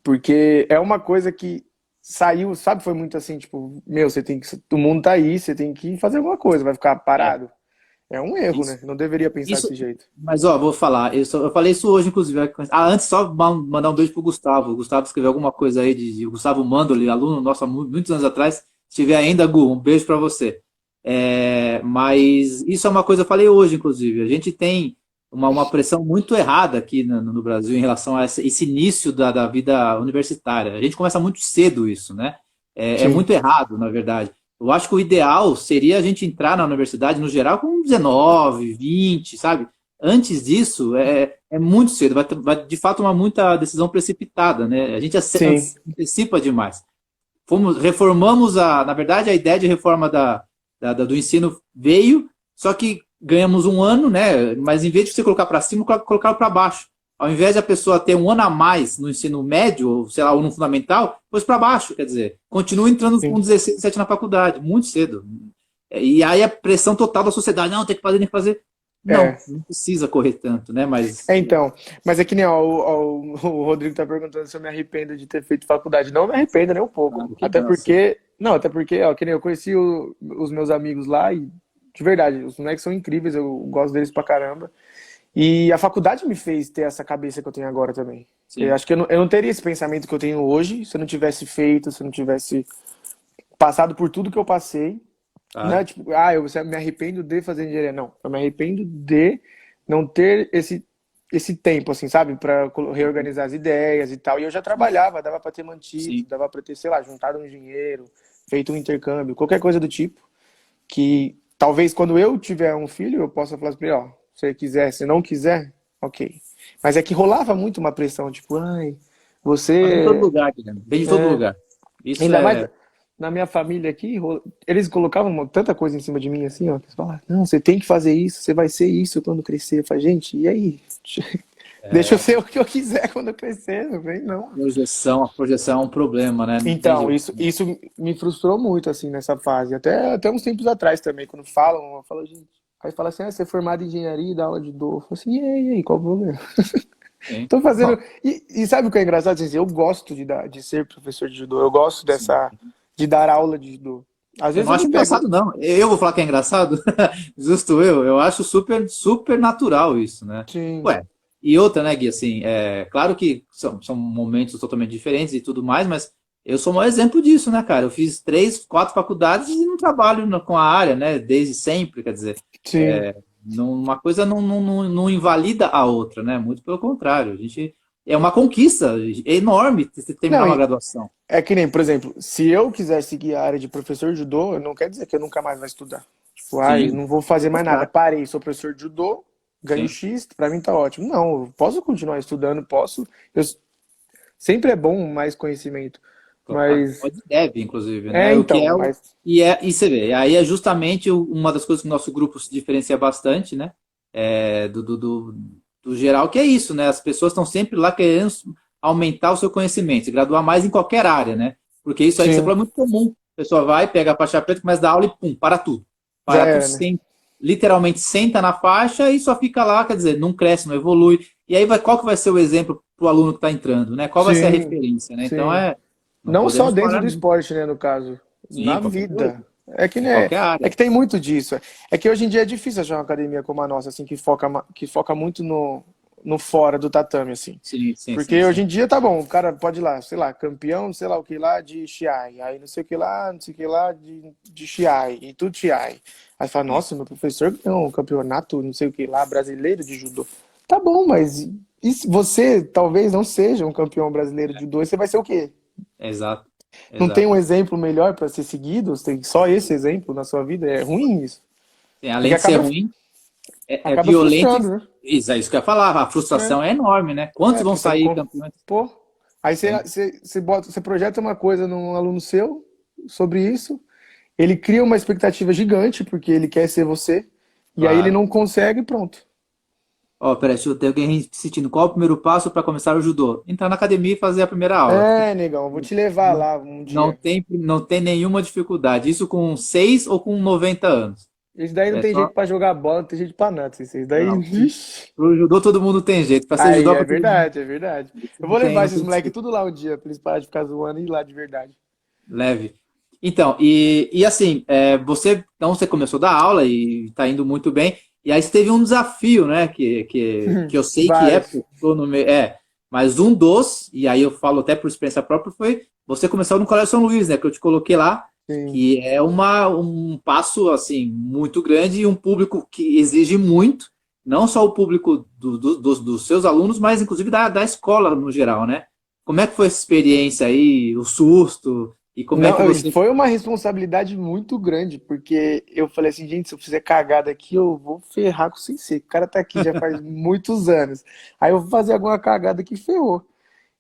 porque é uma coisa que saiu, sabe, foi muito assim, tipo, meu, você tem que, o mundo tá aí, você tem que fazer alguma coisa, vai ficar É. parado. É um erro, Isso, né? Não deveria pensar isso, desse jeito. mas ó, vou falar, eu falei isso hoje, inclusive. Antes, só mandar um beijo pro Gustavo. O Gustavo escreveu alguma coisa aí o Gustavo Mandoli, aluno nosso há muitos anos atrás. Se tiver ainda, Gu, um beijo para você. Mas isso é uma coisa, eu falei hoje, inclusive. A gente tem uma pressão muito errada aqui no Brasil em relação a esse início da vida universitária. A gente começa muito cedo isso, né? É Sim, muito errado, na verdade. Eu acho que o ideal seria a gente entrar na universidade, no geral, com 19, 20, sabe? Antes disso, é muito cedo, vai de fato muita decisão precipitada, né? A gente sim, antecipa demais. Reformamos na verdade, a ideia de reforma do ensino veio, só que ganhamos um ano, né? Mas em vez de você colocar para cima, colocar para baixo. Ao invés de a pessoa ter um ano a mais no ensino médio, ou sei lá, ou no fundamental, pôs para baixo, quer dizer, continua entrando com sim. 16, 17 na faculdade, muito cedo. E aí a pressão total da sociedade, não, tem que fazer, tem que fazer. Não, É. não precisa correr tanto, né? Mas Então, mas é que nem ó, o Rodrigo tá perguntando se eu me arrependo de ter feito faculdade. Não me arrependo nem um pouco. claro que Até não, sim. porque, não, até porque, ó, que nem eu conheci os meus amigos lá e, de verdade, os moleques são incríveis, eu gosto deles pra caramba. E a faculdade me fez ter essa cabeça que eu tenho agora também. Eu Sim. acho que eu não teria esse pensamento que eu tenho hoje se eu não tivesse feito, se eu não tivesse passado por tudo que eu passei. Não é Claro. tipo, eu me arrependo de fazer engenharia. Não, eu me arrependo de não ter esse tempo, assim, sabe? Para reorganizar as ideias e tal. E eu já trabalhava, dava para ter mantido, Sim. dava para ter, sei lá, juntado um dinheiro, feito um intercâmbio, qualquer coisa do tipo. Que talvez quando eu tiver um filho, eu possa falar assim, ó, se você quiser, se não quiser, ok. Mas é que rolava muito uma pressão, tipo, ai, Mas vem de todo você. lugar, Guilherme. Vem de todo É, lugar. Isso ainda mais é. na minha família aqui, eles colocavam tanta coisa em cima de mim assim, ó, que eles falavam, não, você tem que fazer isso, você vai ser isso quando crescer. Eu falei, gente, e aí? Deixa eu ser o que eu quiser quando eu crescer, não vem não. A projeção é um problema, né? Não tem Então, jeito. isso me frustrou muito, assim, nessa fase. Até uns tempos atrás também, quando falam, eu falo, gente. Aí fala assim, você é formado em engenharia e dá aula de dor. Eu falo assim, e aí, qual o problema? Sim. Tô fazendo. Bom, E sabe o que é engraçado? Assim, eu gosto de ser professor de judô, eu gosto sim. de dar aula de judô. Às Eu vezes não eu me acho pego. engraçado, não. Eu vou falar que é engraçado? Justo eu. Eu acho super, super natural isso, né? Sim, Ué, e outra, né, Gui? Assim, claro que são momentos totalmente diferentes e tudo mais, mas eu sou um exemplo disso, né, cara? Eu fiz 3, 4 faculdades e não trabalho com a área, né? Desde sempre, quer dizer. sim. Uma coisa não invalida a outra, né? Muito pelo contrário. A gente, é uma conquista enorme você terminar Não, uma e graduação. é que nem, por exemplo, se eu quiser seguir a área de professor de judô, não quer dizer que eu nunca mais vou estudar. Tipo, Sim, não vou fazer mais nada. claro. Parei, sou professor de judô, ganho Sim. X, pra mim tá ótimo. Não, eu posso continuar estudando, posso. Sempre é bom mais conhecimento. Claro, Mas, pode e deve, inclusive, né? O que então, é mas. e você vê, aí é justamente uma das coisas que o nosso grupo se diferencia bastante, né? Do geral, que é isso, né? As pessoas estão sempre lá querendo aumentar o seu conhecimento, se graduar mais em qualquer área, né? Porque isso aí que você Sim, falou é muito comum. A pessoa vai, pega a faixa preta, começa a dar aula e pum, para tudo. já Para tudo, era, né? senta, literalmente senta na faixa e só fica lá, quer dizer, não cresce, não evolui. E aí qual que vai ser o exemplo para o aluno que está entrando, né? Qual vai ser a Sim, referência, né? Então sim. não Não só podemos dentro parar do nisso. esporte, né, no caso. Sim, Na qualquer coisa. vida. É que, Em né, qualquer é área. que tem muito disso. É que hoje em dia é difícil achar uma academia como a nossa, assim, que foca muito no fora do tatame, assim. Sim, sim, sim, Porque hoje sim. em dia tá bom, o cara pode ir lá, sei lá, campeão, sei lá o que lá de Chiai, aí não sei o que lá, não sei o que lá de Chiai, e tudo Chiai. Aí fala, Sim. nossa, meu professor ganhou um campeonato, não sei o que lá, brasileiro de judô. Tá bom, mas e se você talvez não seja um campeão brasileiro de judô, e você vai ser o quê? Exato, Não tem exato. um exemplo melhor para ser seguido? Você tem só esse exemplo na sua vida? É ruim isso. Sim, Porque além de ser ruim, é acaba violento. frustrando, né? Isso é isso que eu ia falar. A frustração é enorme, né? Quantos vão Porque você não. sair campeões? Pô. Aí Tem. você projeta uma coisa num aluno seu sobre isso, ele cria uma expectativa gigante, porque ele quer ser você, e aí ele Claro. não consegue, pronto. Ó, peraí, deixa eu ter alguém insistindo. Qual é o primeiro passo para começar o judô? Entrar na academia e fazer a primeira aula. É, negão, eu vou te levar Não, lá um não dia. tem, não tem nenhuma dificuldade. Isso com 6 ou com 90 anos. Esse daí não É tem só. jeito pra jogar bola, não tem jeito pra nada. Esse daí, Não. vixe. Pro judô todo mundo tem jeito. Para ser Aí, é judoca todo mundo. verdade, é verdade. Isso Eu vou levar não esses tem moleques desculpa. tudo lá um dia, pra eles pararem de ficar zoando e ir lá de verdade. Leve. Então, e assim, você começou a dar aula e está indo muito bem, e aí você teve um desafio, né, que eu sei que é, Vários. porque eu tô no meio, mas um dos, e aí eu falo até por experiência própria, foi você começou no Colégio São Luís, né, que eu te coloquei lá, Sim. que é um passo, assim, muito grande e um público que exige muito, não só o público dos seus alunos, mas inclusive da escola no geral, né? Como é que foi essa experiência aí, o susto, e como é Não, que você... foi uma responsabilidade muito grande, porque eu falei assim, gente, se eu fizer cagada aqui, eu vou ferrar com o Sensei. O cara tá aqui já faz muitos anos. Aí eu vou fazer alguma cagada que ferrou.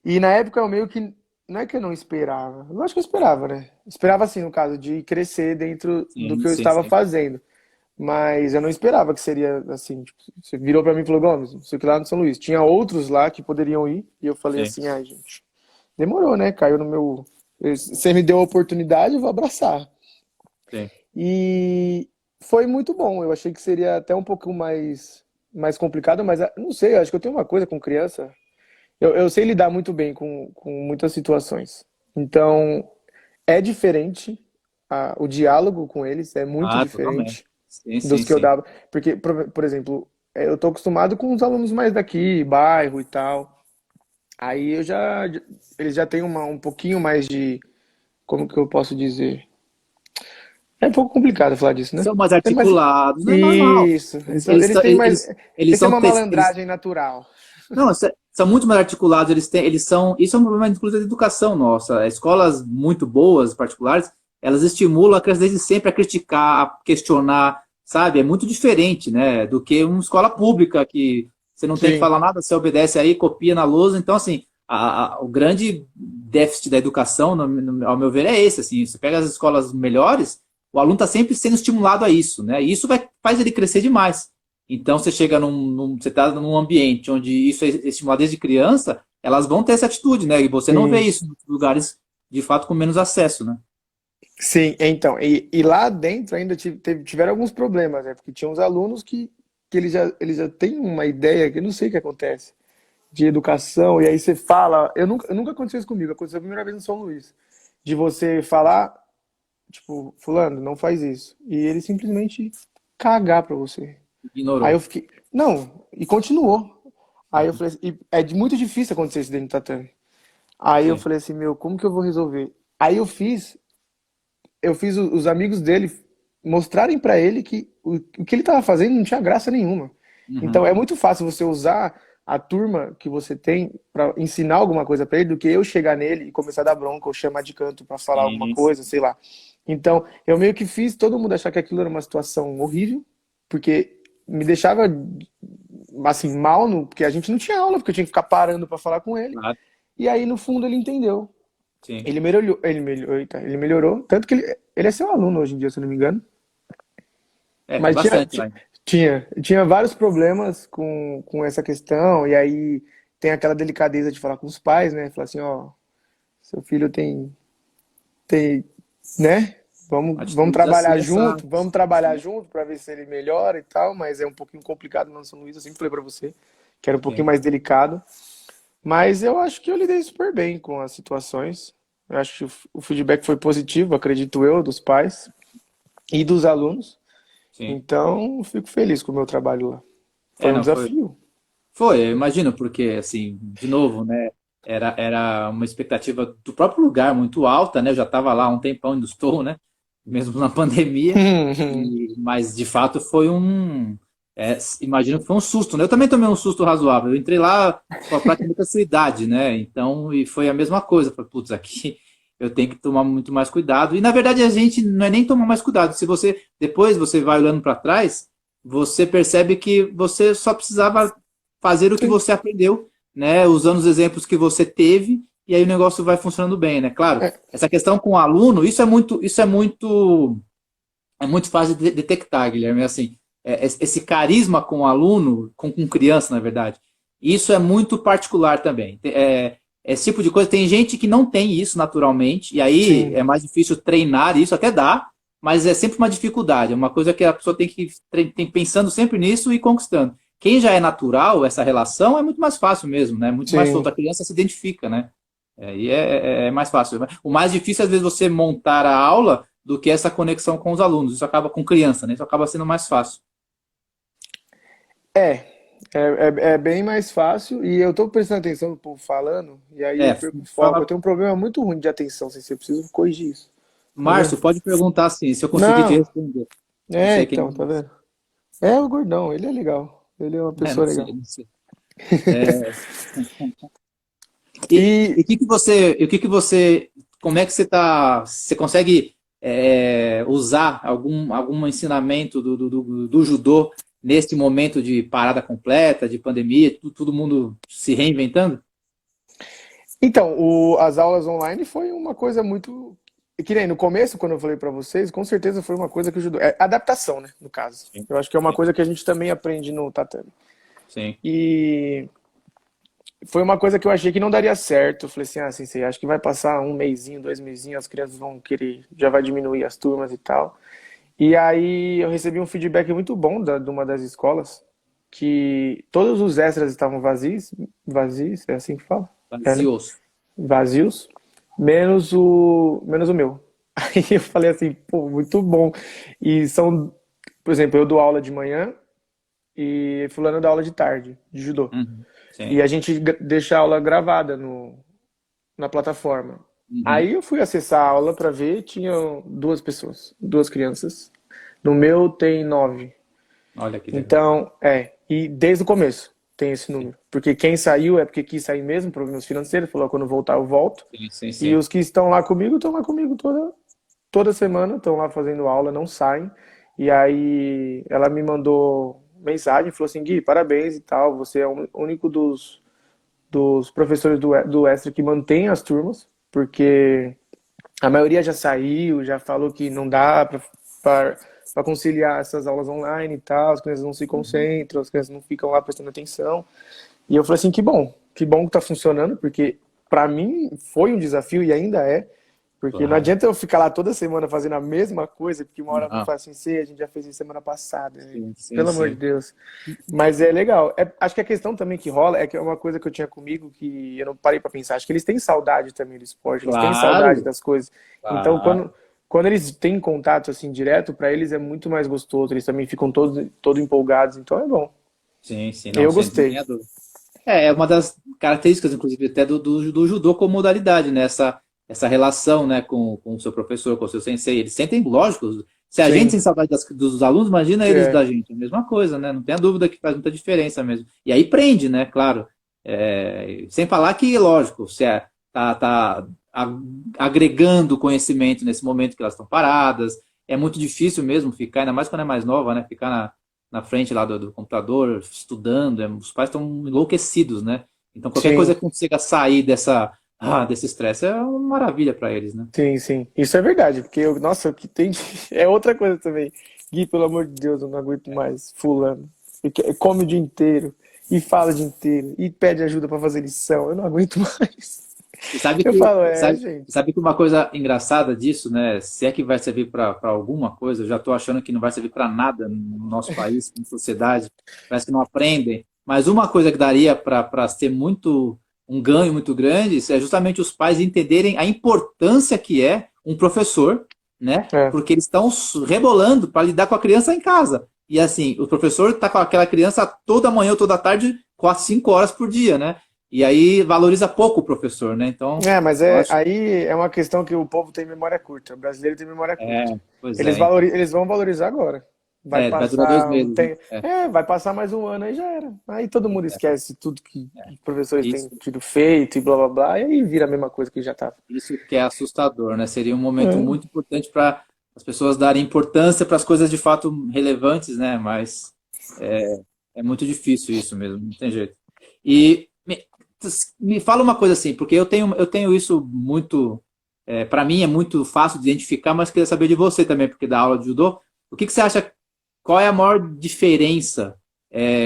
E na época eu meio que. Não é que eu não esperava. Eu acho que eu esperava, né? Esperava, assim, no caso, de crescer dentro do Sim, que eu sim, estava sim. fazendo. Mas eu não esperava que seria assim. Tipo, você virou pra mim e falou, Gomes, não sei o que lá no São Luís. Tinha outros lá que poderiam ir. E eu falei Sim, assim, ai, gente. Demorou, né? Caiu no meu. Você me deu a oportunidade, eu vou abraçar. sim. E foi muito bom. Eu achei que seria até um pouco mais complicado, mas não sei, eu acho que eu tenho uma coisa com criança. Eu sei lidar muito bem com muitas situações. Então, é diferente. O diálogo com eles é muito Ah, totalmente. diferente Sim, dos sim, que eu sim. dava. Porque, por exemplo, eu tô acostumado com os alunos mais daqui, bairro e tal. Aí eles já têm um pouquinho mais de, como que eu posso dizer? É um pouco complicado falar disso, né? São mais É mais, articulados, não é normal. isso. Eles, Eles eles, têm mais, eles eles têm são, uma eles, malandragem natural. não, são muito mais articulados, eles são, isso é um problema inclusive da educação nossa. Escolas muito boas, particulares, elas estimulam a criança desde sempre a criticar, a questionar, sabe? É muito diferente, né, do que uma escola pública que você não tem que Sim, falar nada, você obedece aí, copia na lousa. Então, assim, o grande déficit da educação, ao meu ver, é esse, assim, você pega as escolas melhores, o aluno está sempre sendo estimulado a isso, né? E isso faz ele crescer demais. Então, você chega você está num ambiente onde isso é estimulado desde criança, elas vão ter essa atitude, né? E você não vê sim. isso em lugares, de fato, com menos acesso, né? Sim, então, e lá dentro ainda tiveram alguns problemas, né? Porque tinha uns alunos que eles já têm uma ideia, que eu não sei o que acontece, de educação, e aí você fala, nunca aconteceu isso comigo, aconteceu a primeira vez no São Luís, de você falar, tipo, fulano, não faz isso, e ele simplesmente cagar pra você. Aí eu Ignorou. fiquei, não, e continuou. Aí eu falei assim, e muito difícil acontecer isso dentro do tatame. Aí eu Sim. falei assim, meu, como que eu vou resolver? Aí eu fiz os amigos dele mostrarem pra ele que o que ele tava fazendo não tinha graça nenhuma. Então Uhum. é muito fácil você usar a turma que você tem pra ensinar alguma coisa pra ele do que eu chegar nele e começar a dar bronca ou chamar de canto pra falar alguma Sim, coisa, sim. sei lá. Então eu meio que fiz todo mundo achar que aquilo era uma situação horrível, porque me deixava assim mal, porque a gente não tinha aula, porque eu tinha que ficar parando pra falar com ele. Claro. E aí no fundo ele entendeu. Sim. Ele melhorou, tanto que ele é seu aluno hoje em dia, se eu não me engano. É, tem Mas tinha, bastante ti- lá. tinha vários problemas com essa questão, e aí tem aquela delicadeza de falar com os pais, né? Falar assim, ó, seu filho tem, né? Vamos Atitudes assim, trabalhar essa. junto, para ver se ele melhora e tal, mas é um pouquinho complicado no São Luís, eu sempre falei pra você, que era um pouquinho Sim. mais delicado. Mas eu acho que eu lidei super bem com as situações. Eu acho que o feedback foi positivo, acredito eu, dos pais e dos alunos. Sim. Então, fico feliz com o meu trabalho lá. Foi É, um não, foi. desafio. Foi, eu imagino, porque, assim, de novo, né? Era uma expectativa do próprio lugar muito alta, né? Eu já estava lá há um tempão, ainda estou, né? Mesmo na pandemia. Mas, de fato, foi imagino que foi um susto, né? Eu também tomei um susto razoável. Eu entrei lá com a praticamente a sua idade, né? Então, e foi a mesma coisa. Falei, putz, aqui eu tenho que tomar muito mais cuidado. E, na verdade, a gente não é nem tomar mais cuidado. Se você, depois você vai olhando para trás, você percebe que você só precisava fazer o que Sim. você aprendeu, né? Usando os exemplos que você teve, e aí o negócio vai funcionando bem, né? Claro, É, essa questão com o aluno, isso é muito fácil de detectar, Guilherme. Assim, esse carisma com o aluno, com criança, na verdade, isso é muito particular também. Esse tipo de coisa, tem gente que não tem isso naturalmente, e aí sim, é mais difícil treinar isso, até dá, mas é sempre uma dificuldade, é uma coisa que a pessoa tem pensando sempre nisso e conquistando. Quem já é natural, essa relação é muito mais fácil mesmo, né? Muito mais solto. sim. A criança se identifica, né? E é mais fácil. O mais difícil, às vezes, você montar a aula do que essa conexão com os alunos. Isso acaba com criança, né? Isso acaba sendo mais fácil. É, é bem mais fácil e eu tô prestando atenção no povo falando e aí eu É, perco o foco. Eu fala, tenho um problema muito ruim de atenção, assim, eu preciso corrigir isso. Tá vendo? Márcio, pode perguntar assim, se eu conseguir te Não, responder. Não sei quem. então, tá vendo? É o gordão, ele é legal. Ele é uma pessoa Não sei, legal. não sei. E E o que que você, como é que você tá, você consegue usar algum ensinamento do judô neste momento de parada completa, de pandemia, todo mundo se reinventando? então, as aulas online foi uma coisa muito. Que nem no começo, quando eu falei pra vocês, com certeza foi uma coisa que ajudou. É adaptação, né? No caso. Sim, Eu acho que é uma sim, coisa que a gente também aprende no tatame. sim. E foi uma coisa que eu achei que não daria certo. Eu falei assim, ah, sensei, acho que vai passar um mesinho, 2 mesinhos, as crianças vão querer, já vai diminuir as turmas e tal. E aí eu recebi um feedback muito bom de uma das escolas, que todos os extras estavam vazios, é assim que fala? É, né? Vazios. Vazios, menos o meu. Aí eu falei assim, pô, muito bom. E são, por exemplo, eu dou aula de manhã e fulano dá aula de tarde, de judô. Uhum, E sim. a gente deixa a aula gravada na plataforma. Uhum. Aí eu fui acessar a aula para ver, tinha duas pessoas, duas crianças. No meu tem 9. Olha que legal. Então, e desde o começo tem esse Sim, número. Porque quem saiu é porque quis sair mesmo, problemas financeiros, falou, quando voltar eu volto. sim, sim, E sim. os que estão lá comigo, estão lá comigo toda semana, estão lá fazendo aula, não saem. E aí ela me mandou mensagem, falou assim, Gui, parabéns e tal, você é o único dos professores do Extra que mantém as turmas, porque a maioria já saiu, já falou que não dá para conciliar essas aulas online e tal, as crianças não se Uhum. concentram, as crianças não ficam lá prestando atenção. E eu falei assim, que bom que tá funcionando, porque para mim foi um desafio e ainda é, porque não Claro. adianta eu ficar lá toda semana fazendo a mesma coisa, porque uma hora vai Não. falar assim, sei, a gente já fez isso semana passada, né? Sim, sim, Pelo amor de sim. Deus. Mas é legal. Acho que a questão também que rola é que é uma coisa que eu tinha comigo que eu não parei pra pensar. Acho que eles têm saudade também do esporte, eles têm saudade Claro, das coisas. Então, claro. quando eles têm contato assim direto, pra eles é muito mais gostoso. Eles também ficam todos empolgados. Então é bom. Sim, sim, não, Eu sem, não gostei. tenha dúvida. É uma das características, inclusive, até do judô como modalidade, né? Essa relação, né, com o seu professor, com o seu sensei. Eles sentem, lógico, se a gente Sim. tem saudade dos alunos, imagina eles É. da gente. É a mesma coisa, né? Não tenha dúvida que faz muita diferença mesmo. E aí prende, né? Claro. Sem falar que, lógico, você agregando conhecimento nesse momento que elas estão paradas. É muito difícil mesmo ficar, ainda mais quando é mais nova, né? Ficar na frente lá do computador, estudando, os pais estão enlouquecidos, né? Então qualquer coisa Sim. que consiga sair desse estresse é uma maravilha para eles, né? Sim, sim. Isso é verdade, porque nossa, o que tem é outra coisa também. Gui, pelo amor de Deus, eu não aguento mais fulano. Come o dia inteiro e fala o dia inteiro e pede ajuda pra fazer lição. Eu não aguento mais. E sabe Eu que, falo, gente. sabe que uma coisa engraçada disso, né? Se é que vai servir para alguma coisa, eu já estou achando que não vai servir para nada no nosso país, na sociedade, parece que não aprendem. Mas uma coisa que daria para ter um ganho muito grande é justamente os pais entenderem a importância que é um professor, né? É. Porque eles estão rebolando para lidar com a criança em casa. E assim, o professor está com aquela criança toda manhã ou toda tarde, 4, 5 horas por dia, né? E aí valoriza pouco o professor, né? Então, Mas eu acho. aí é uma questão que o povo tem memória curta. O brasileiro tem memória curta. Pois é, então. Eles vão valorizar agora. Vai Vai durar dois passar um meses, né? tempo. Vai passar mais um ano aí já era. Aí todo mundo esquece tudo que os professores têm Isso, tido feito e blá blá blá. E aí vira a mesma coisa que já tava. isso que é assustador, né? Seria um momento É. muito importante para as pessoas darem importância para as coisas de fato relevantes, né? Mas é muito difícil isso mesmo, não tem jeito. E me fala uma coisa assim, porque eu tenho isso muito. Para mim é muito fácil de identificar, mas queria saber de você também, porque dá aula de judô. O que você acha? Qual é a maior diferença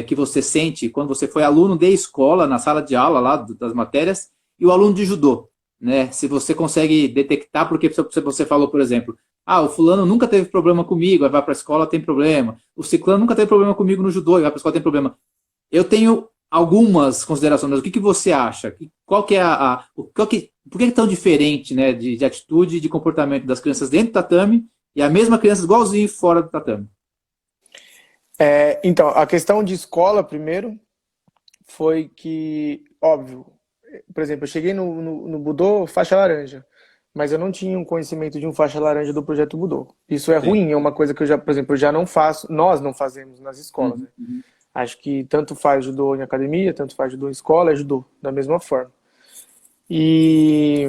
que você sente quando você foi aluno de escola, na sala de aula lá das matérias, e o aluno de judô? Né? Se você consegue detectar, porque você falou, por exemplo, o fulano nunca teve problema comigo, aí vai para a escola, tem problema. O ciclano nunca teve problema comigo no judô, aí vai para a escola, tem problema. Eu tenho algumas considerações, mas o que você acha? Qual que é por que é tão diferente, né, de atitude e de comportamento das crianças dentro do tatame e a mesma criança igualzinho fora do tatame? Então, a questão de escola, primeiro, foi que, óbvio, por exemplo, eu cheguei no Budô faixa laranja, mas eu não tinha um conhecimento de um faixa laranja do projeto Budô. Isso é Sim. ruim, é uma coisa que eu já, por exemplo, eu já não faço, nós não fazemos nas escolas, né? Uhum. Acho que tanto faz judô em academia, tanto faz judô em escola, é judô, da mesma forma. E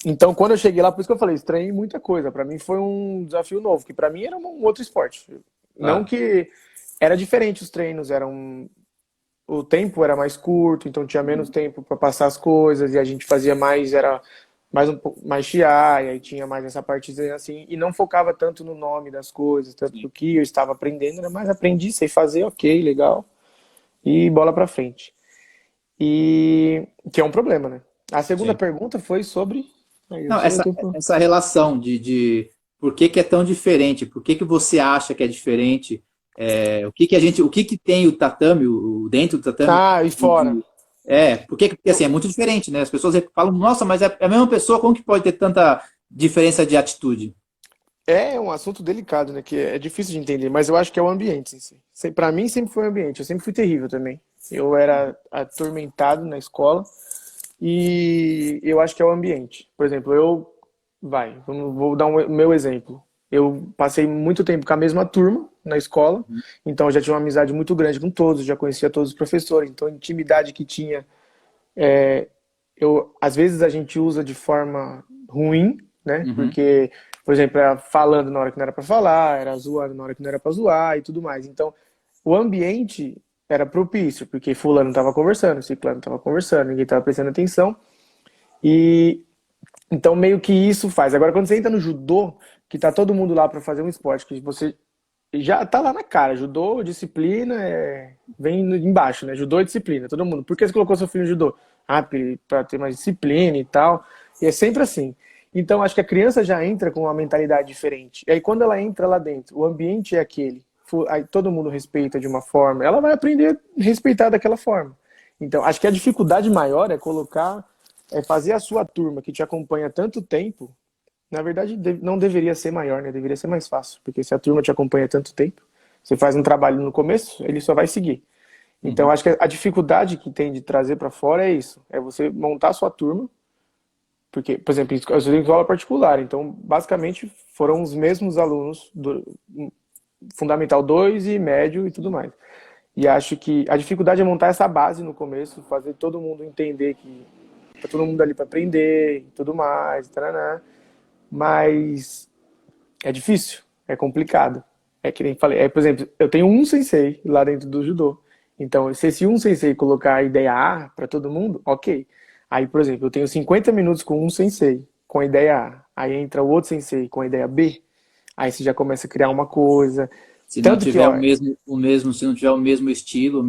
então, quando eu cheguei lá, por isso que eu falei, estranhei muita coisa. Pra mim foi um desafio novo, que pra mim era um outro esporte. Não Claro. que era diferente os treinos, o tempo era mais curto, então tinha menos tempo para passar as coisas e a gente fazia mais, era mais um pouco mais chiar, e aí tinha mais essa partezinha assim, e não focava tanto no nome das coisas, tanto Sim. do que eu estava aprendendo, era mais aprendi, sei fazer, ok, legal, e bola para frente. E que é um problema, né? A segunda Sim. pergunta foi sobre. Aí eu Não, sou o essa, tempo. essa relação de por que é tão diferente, por que você acha que é diferente, o que que tem o tatame, dentro do tatame, Ah, e fora. porque assim, é muito diferente, né? As pessoas falam, nossa, mas é a mesma pessoa, como que pode ter tanta diferença de atitude? É um assunto delicado, né? Que é difícil de entender, mas eu acho que é o ambiente em si. Pra mim sempre foi o ambiente. Eu sempre fui terrível também. Eu era atormentado na escola e eu acho que é o ambiente. Por exemplo, vou dar meu exemplo. Eu passei muito tempo com a mesma turma na escola, então eu já tinha uma amizade muito grande com todos, já conhecia todos os professores, então a intimidade que tinha, às vezes a gente usa de forma ruim, né? Uhum. Porque, por exemplo, era falando na hora que não era para falar, era zoando na hora que não era para zoar e tudo mais. Então, o ambiente era propício, porque fulano estava conversando, ciclano estava conversando, ninguém estava prestando atenção. E então meio que isso faz. Agora, quando você entra no judô, que tá todo mundo lá para fazer um esporte, que você já tá lá na cara, judô, disciplina, vem embaixo, né? Judô e disciplina, todo mundo. Por que você colocou seu filho no judô? Ah, pra ter mais disciplina e tal. E é sempre assim. Então, acho que a criança já entra com uma mentalidade diferente. E aí, quando ela entra lá dentro, o ambiente é aquele. Aí todo mundo respeita de uma forma, ela vai aprender a respeitar daquela forma. Então, acho que a dificuldade maior é fazer a sua turma que te acompanha há tanto tempo. Na verdade, não deveria ser maior, né? Deveria ser mais fácil, porque se a turma te acompanha há tanto tempo, você faz um trabalho no começo, ele só vai seguir. Então, Uhum. acho que a dificuldade que tem de trazer para fora é isso, é você montar a sua turma, porque, por exemplo, eu estudei em escola particular, então, basicamente, foram os mesmos alunos do Fundamental 2 e médio e tudo mais. E acho que a dificuldade é montar essa base no começo, fazer todo mundo entender que tá todo mundo ali para aprender e tudo mais, taraná. Mas é difícil, é complicado. É que nem falei, por exemplo, eu tenho um sensei lá dentro do judô. Então, se esse um sensei colocar a ideia A para todo mundo, ok. Aí, por exemplo, eu tenho 50 minutos com um sensei com a ideia A. Aí entra o outro sensei com a ideia B. Aí você já começa a criar uma coisa. Se não Tanto que, tiver ó, se não tiver o mesmo estilo,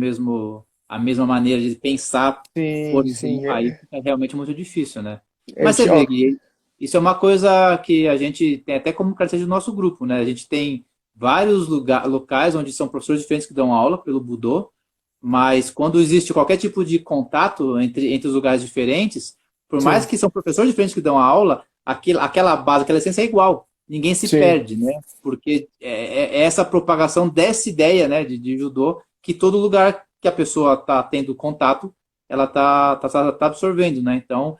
a mesma maneira de pensar, sim, por sim, exemplo, aí é realmente muito difícil, né? Mas você vê, ó, Gui, isso é uma coisa que a gente tem até como característica do nosso grupo, né? A gente tem vários locais onde são professores diferentes que dão aula pelo Budô, mas quando existe qualquer tipo de contato entre os lugares diferentes, por mais sim, que são professores diferentes que dão a aula, aquela base, aquela essência é igual. Ninguém se sim. perde, né? Porque é essa propagação dessa ideia, né, de judô, que todo lugar que a pessoa está tendo contato, ela tá absorvendo, né? Então,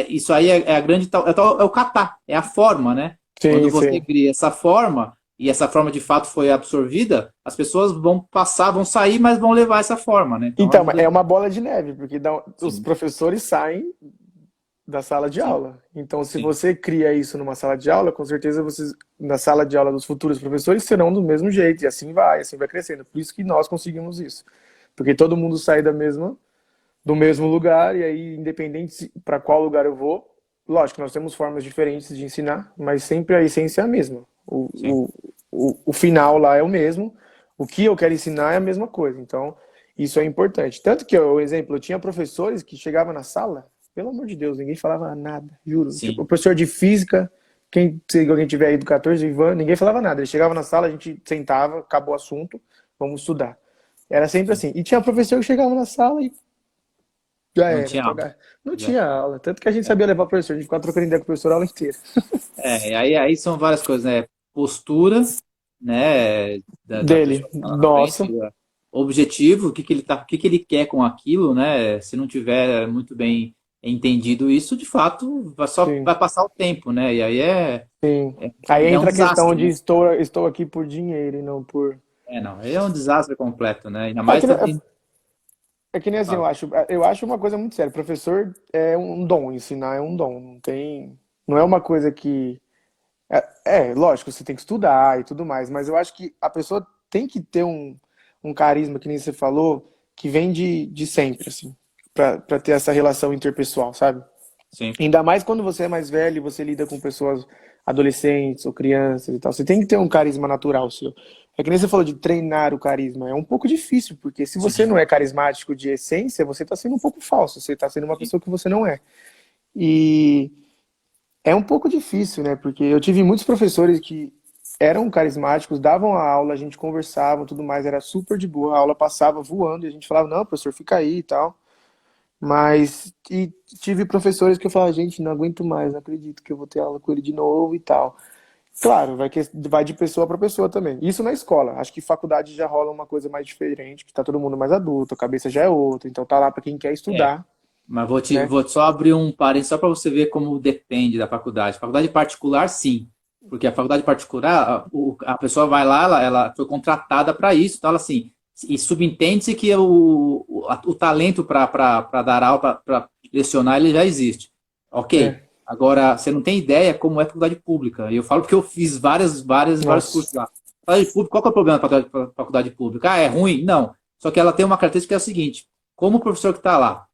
isso aí é a grande é o kata, é a forma, né? Quando Sim, você sim. cria essa forma e essa forma de fato foi absorvida, as pessoas vão passar, vão sair, mas vão levar essa forma, né? Então Então, ajuda. é uma bola de neve, porque os Sim, professores saem da sala de sim, aula. Então, se sim, você cria isso numa sala de aula, com certeza vocês, na sala de aula dos futuros professores, serão do mesmo jeito, e assim vai crescendo. Por isso que nós conseguimos isso. Porque todo mundo sai do mesmo lugar, e aí, independente para qual lugar eu vou, lógico, nós temos formas diferentes de ensinar, mas sempre a essência é a mesma. sim. O final lá é o mesmo, o que eu quero ensinar é a mesma coisa. Então, isso é importante. Tanto que, o exemplo, eu tinha professores que chegavam na sala, pelo amor de Deus, ninguém falava nada, juro. Tipo, o Sim. professor de física, se alguém tiver aí do 14, Ivan, ninguém falava nada. Ele chegava na sala, a gente sentava, acabou o assunto, vamos estudar. Era sempre assim. E tinha professor que chegava na sala e já Não era. tinha aula. Não Já. tinha aula. Tanto que a gente sabia levar o professor, a gente ficava trocando ideia com o professor a aula inteira. Aí são várias coisas, né? Postura, né, da Dele. pessoa que está lá na frente, Nossa. objetivo, o que que ele quer com aquilo, né? Se não tiver muito bem entendido isso, de fato, só Sim, vai passar o tempo, né? E aí sim. Aí é um entra a questão desastre, de né? estou aqui por dinheiro e não por. Não, aí é um desastre completo, né? Ainda É mais que, também. é que nem assim, Fala. eu acho uma coisa muito séria. Professor é um dom, ensinar é um dom. Não tem. Não é uma coisa que. Lógico, você tem que estudar e tudo mais, mas eu acho que a pessoa tem que ter um carisma, que nem você falou, que vem de sempre, assim, pra ter essa relação interpessoal, sabe? Sim, Ainda mais quando você é mais velho e você lida com pessoas adolescentes ou crianças e tal. Você tem que ter um carisma natural seu. É que nem você falou de treinar o carisma. É um pouco difícil, porque se você sim, não é carismático de essência, você está sendo um pouco falso. Você está sendo uma sim. pessoa que você não é. E é um pouco difícil, né? Porque eu tive muitos professores que eram carismáticos, davam a aula, a gente conversava, tudo mais, era super de boa, a aula passava voando e a gente falava, não, professor, fica aí e tal. Mas e tive professores que eu falava, gente, não aguento mais, não acredito que eu vou ter aula com ele de novo e tal. Claro, vai de pessoa para pessoa também. Isso na escola. Acho que faculdade já rola uma coisa mais diferente, que tá todo mundo mais adulto, a cabeça já é outra, então tá lá para quem quer É. estudar, Mas né? vou só abrir um parênteses só para você ver como depende da faculdade. Faculdade particular, sim. Porque a faculdade particular, a pessoa vai lá, ela foi contratada para isso, então ela assim, e subentende-se que o talento para dar aula, para lecionar, ele já existe. Ok. É. Agora, você não tem ideia como é faculdade pública. E eu falo porque eu fiz vários Nossa. cursos lá. Faculdade pública, qual que é o problema da faculdade pública? Ah, é ruim? Não. Só que ela tem uma característica que é o seguinte: como o professor que está lá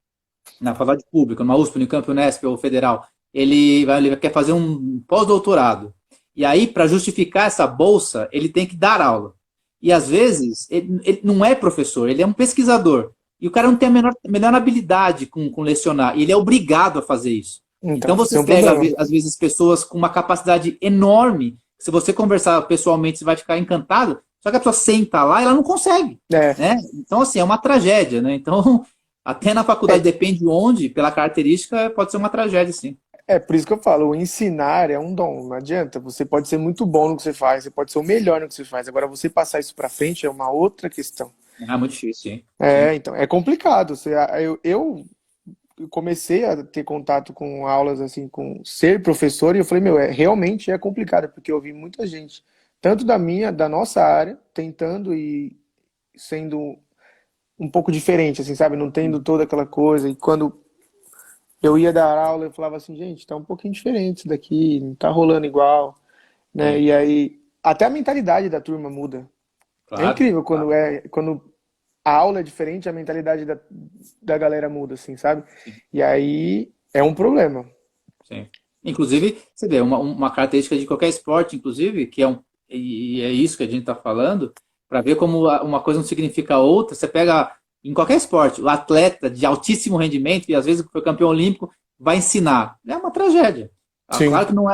na faculdade pública, numa USP, Unicamp, Unesp ou Federal, ele quer fazer um pós-doutorado. E aí, para justificar essa bolsa, ele tem que dar aula. E às vezes, ele não é professor, ele é um pesquisador. E o cara não tem a menor habilidade com lecionar. E ele é obrigado a fazer isso. Então Então, você tem um pega, problema. às vezes, pessoas com uma capacidade enorme. Se você conversar pessoalmente, você vai ficar encantado. Só que a pessoa senta lá e ela não consegue. É, Né? Então, assim, é uma tragédia. Né? Então, até na faculdade, é, depende onde, pela característica, pode ser uma tragédia, sim. é por isso que eu falo, o ensinar é um dom, não adianta. Você pode ser muito bom no que você faz, você pode ser o melhor no que você faz. Agora, você passar isso pra frente é uma outra questão. É muito difícil, sim. É, Sim, então, é complicado. Eu comecei a ter contato com aulas assim, com ser professor, e eu falei, meu, realmente é complicado, porque eu vi muita gente, tanto da nossa área, tentando e sendo um pouco diferente, assim, sabe? Não tendo toda aquela coisa. E quando eu ia dar aula, eu falava assim, gente, tá um pouquinho diferente isso daqui, não tá rolando igual, né? sim. E aí, até a mentalidade da turma muda. É Claro, incrível claro. quando a aula é diferente, a mentalidade da galera muda, assim, sabe? Sim, E aí é um problema. sim. Inclusive, você vê, uma característica de qualquer esporte, inclusive, e é isso que a gente está falando, para ver como uma coisa não significa outra, você pega em qualquer esporte, o atleta de altíssimo rendimento, e às vezes foi campeão olímpico, vai ensinar. É uma tragédia. Claro Sim. que não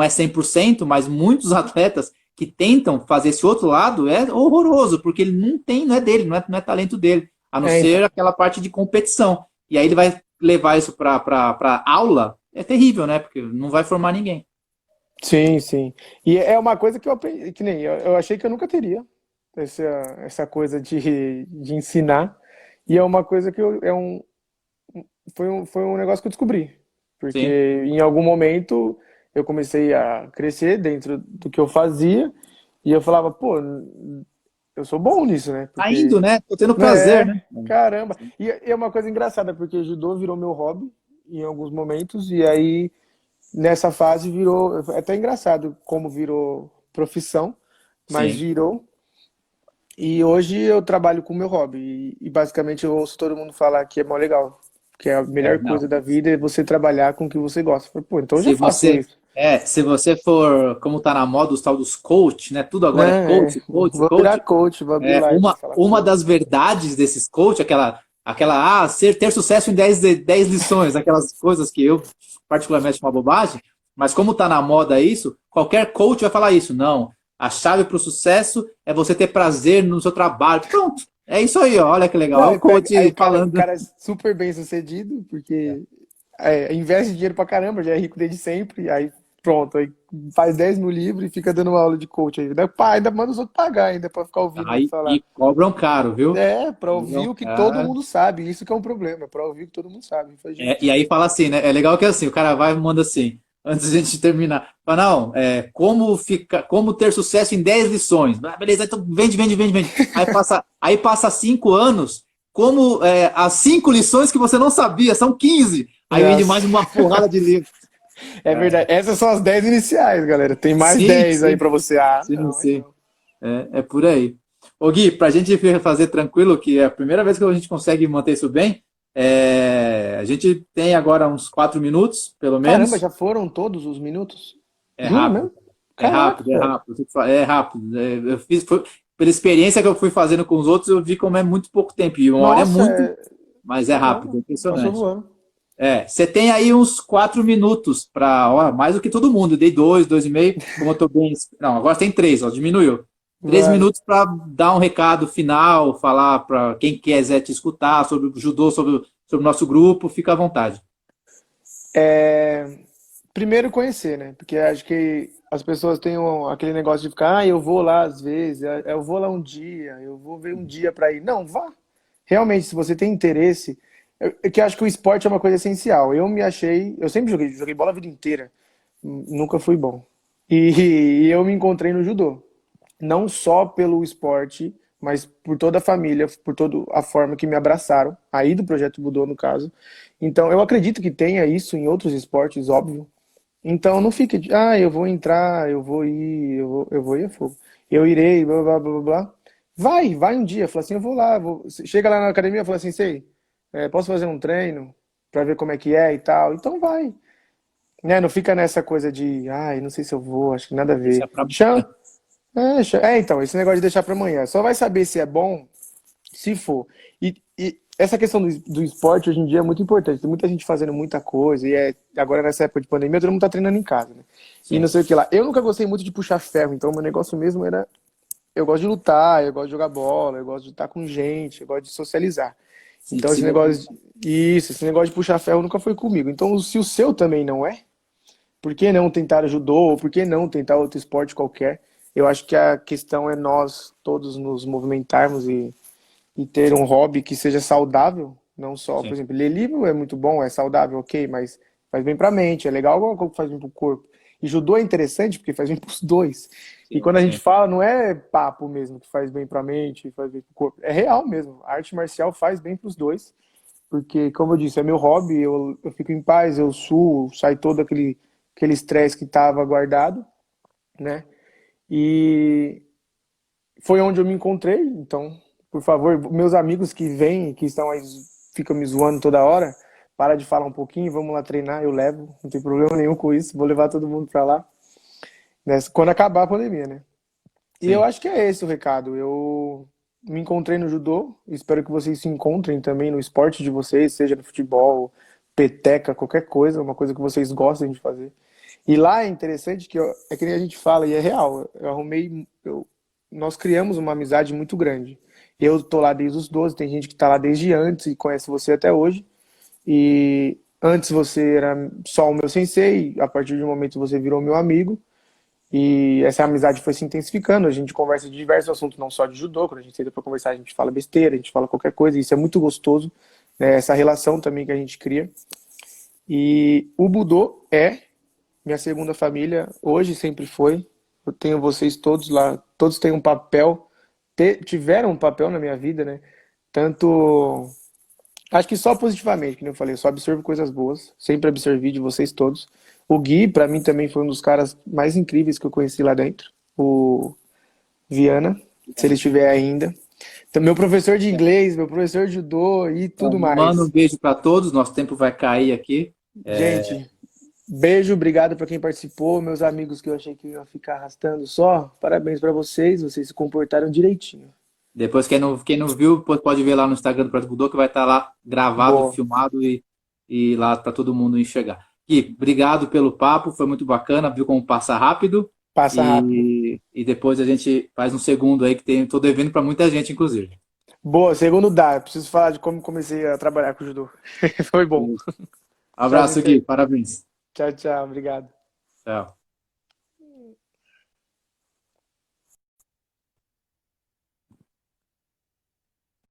é 100%, mas muitos atletas que tentam fazer esse outro lado é horroroso, porque ele não tem, não é dele, não é talento dele, a não É, então. ser aquela parte de competição. E aí ele vai levar isso para aula, é terrível, né? Porque não vai formar ninguém. Sim, sim. E é uma coisa que eu aprendi, que nem eu achei que eu nunca teria essa, essa coisa de ensinar. E é uma coisa que foi um negócio que eu descobri. Porque Sim. em algum momento eu comecei a crescer dentro do que eu fazia e eu falava, pô, eu sou bom nisso, né? Tá indo, Porque, né? Tô tendo prazer, né? né? Caramba. E é uma coisa engraçada, porque o judô virou meu hobby em alguns momentos, e aí nessa fase virou. É até engraçado como virou profissão, mas Sim. virou. E hoje eu trabalho com o meu hobby. E basicamente eu ouço todo mundo falar que é mó legal. Que é a melhor Não. coisa da vida é você trabalhar com o que você gosta. Eu falei, pô, então eu já Se faço você, isso. se você for, como tá na moda, os tal dos coach, né? Tudo agora é Né? coach, coach, Vou virar coach. coach, vou abrir É, live pra falar com os uma das outros. verdades desses coach, ter sucesso em 10 lições, aquelas coisas que eu particularmente acho uma bobagem, mas como tá na moda isso, qualquer coach vai falar isso. Não, A chave para o sucesso é você ter prazer no seu trabalho. Pronto, é isso aí, ó. Olha que legal. Olha o coach Aí, o falando. cara é super bem sucedido, porque investe dinheiro pra caramba, já é rico desde sempre, aí pronto, aí faz 10 mil livros e fica dando uma aula de coach aí. Ainda manda os outros pagar ainda pra ficar ouvindo ele Aí, falar. e cobram caro, viu? Pra ouvir Cobram o que todo caro. mundo sabe, isso que é um problema, pra ouvir o que todo mundo sabe. Faz, E gente. aí fala assim, né? É legal que assim, o cara vai e manda assim, antes de a gente terminar. Fala, não, como ter sucesso em 10 lições. Ah, beleza, então vende. Aí passa 5 anos, as 5 lições que você não sabia, são 15. Aí vende mais Nossa, uma porrada de livro. é verdade. Essas são as 10 iniciais, galera. Tem mais Sim, 10 aí sim, pra você. Ah, sim, não, aí sim. não. É por aí. Ô Gui, pra gente fazer tranquilo, que é a primeira vez que a gente consegue manter isso bem, a gente tem agora uns 4 minutos, pelo Caramba, menos. já foram todos os minutos? É Juro rápido. mesmo? É Caraca, rápido, é velho. rápido. É rápido. Eu fiz, pela experiência que eu fui fazendo com os outros, eu vi como é muito pouco tempo. E uma hora é Nossa, muito, mas é rápido, é caramba, passou impressionante. voando. Você tem aí uns 4 minutos para, mais do que todo mundo. Eu dei 2, 2,5, como eu tô bem. Não, agora tem 3, ó, diminuiu. 3 Vai. minutos para dar um recado final, falar para quem quiser te escutar sobre o judô, sobre o nosso grupo, fica à vontade. Primeiro conhecer, né? Porque acho que as pessoas têm aquele negócio de ficar, eu vou lá às vezes, eu vou lá um dia, eu vou ver um dia pra ir. Não, vá. Realmente, se você tem interesse, que eu acho que o esporte é uma coisa essencial. Eu sempre joguei bola a vida inteira, nunca fui bom. E eu me encontrei no judô, não só pelo esporte, mas por toda a família, por toda a forma que me abraçaram, aí do Projeto Budô, no caso. Então, eu acredito que tenha isso em outros esportes, óbvio, então não fica de, eu vou entrar, eu vou ir, eu vou ir a fogo. Eu irei, blá blá blá blá blá. Vai um dia, fala assim, eu vou lá, chega lá na academia, fala assim, sei, posso fazer um treino pra ver como é que é e tal. Então vai, né? Não fica nessa coisa de, não sei se eu vou, acho que nada a Isso ver. é para. Chama, então, esse negócio de deixar pra amanhã. Só vai saber se é bom se for. E essa questão do esporte hoje em dia é muito importante. Tem muita gente fazendo muita coisa, agora nessa época de pandemia, todo mundo tá treinando em casa, né? E não Sim, sei o que lá. Eu nunca gostei muito de puxar ferro, então meu negócio mesmo era. Eu gosto de lutar, eu gosto de jogar bola, eu gosto de estar com gente, eu gosto de socializar. sim, Então se esse negócio. Esse negócio de puxar ferro nunca foi comigo. Então, se o seu também não é, por que não tentar judô? Ou por que não tentar outro esporte qualquer? Eu acho que a questão é nós todos nos movimentarmos e ter um hobby que seja saudável, não só, por sim, exemplo, ler livro é muito bom, é saudável, ok, mas faz bem para a mente, é legal alguma coisa que faz bem para o corpo. E judô é interessante porque faz bem para os dois. E sim, quando a gente sim. fala, não é papo mesmo que faz bem para a mente, faz bem para o corpo, é real mesmo. A arte marcial faz bem para os dois, porque, como eu disse, é meu hobby, eu fico em paz, eu suo, sai todo aquele estresse que estava guardado, né? E foi onde eu me encontrei, então, por favor, meus amigos que vêm, que estão aí, ficam me zoando toda hora, para de falar um pouquinho, vamos lá treinar, eu levo, não tem problema nenhum com isso, vou levar todo mundo para lá, né, quando acabar a pandemia, né? E eu Sim. acho que é esse o recado, eu me encontrei no judô, espero que vocês se encontrem também no esporte de vocês, seja no futebol, peteca, qualquer coisa, uma coisa que vocês gostem de fazer. E lá é interessante que é que nem a gente fala, e é real. Nós criamos uma amizade muito grande. Eu tô lá desde os 12, tem gente que tá lá desde antes e conhece você até hoje. E antes você era só o meu sensei, a partir de um momento você virou meu amigo. E essa amizade foi se intensificando. A gente conversa de diversos assuntos, não só de judô. Quando a gente senta para conversar, a gente fala besteira, a gente fala qualquer coisa. E isso é muito gostoso, né? Essa relação também que a gente cria. E o Budô é minha segunda família, hoje sempre foi. Eu tenho vocês todos lá, todos têm um papel, tiveram um papel na minha vida, né? Tanto, acho que só positivamente, que nem eu falei, eu só absorvo coisas boas, sempre absorvi de vocês todos. O Gui, pra mim, também foi um dos caras mais incríveis que eu conheci lá dentro. O Viana, se ele estiver ainda. Então, meu professor de inglês, meu professor de judô e Então, tudo manda um mais. beijo para todos, nosso tempo vai cair aqui. Gente, beijo, obrigado para quem participou, meus amigos que eu achei que iam ficar arrastando só. Parabéns para vocês, vocês se comportaram direitinho. Depois, quem não viu, pode ver lá no Instagram do Projeto Budô, que vai estar lá gravado, Boa. filmado e lá para todo mundo enxergar. Gui, obrigado pelo papo, foi muito bacana, viu como passa rápido. Passa rápido. E depois a gente faz um segundo aí que tô devendo para muita gente, inclusive. Boa, segundo dá. Eu preciso falar de como comecei a trabalhar com judô. Foi bom. Tchau, Abraço, Gui. Vicente. Parabéns. Tchau, tchau. Obrigado. Tchau.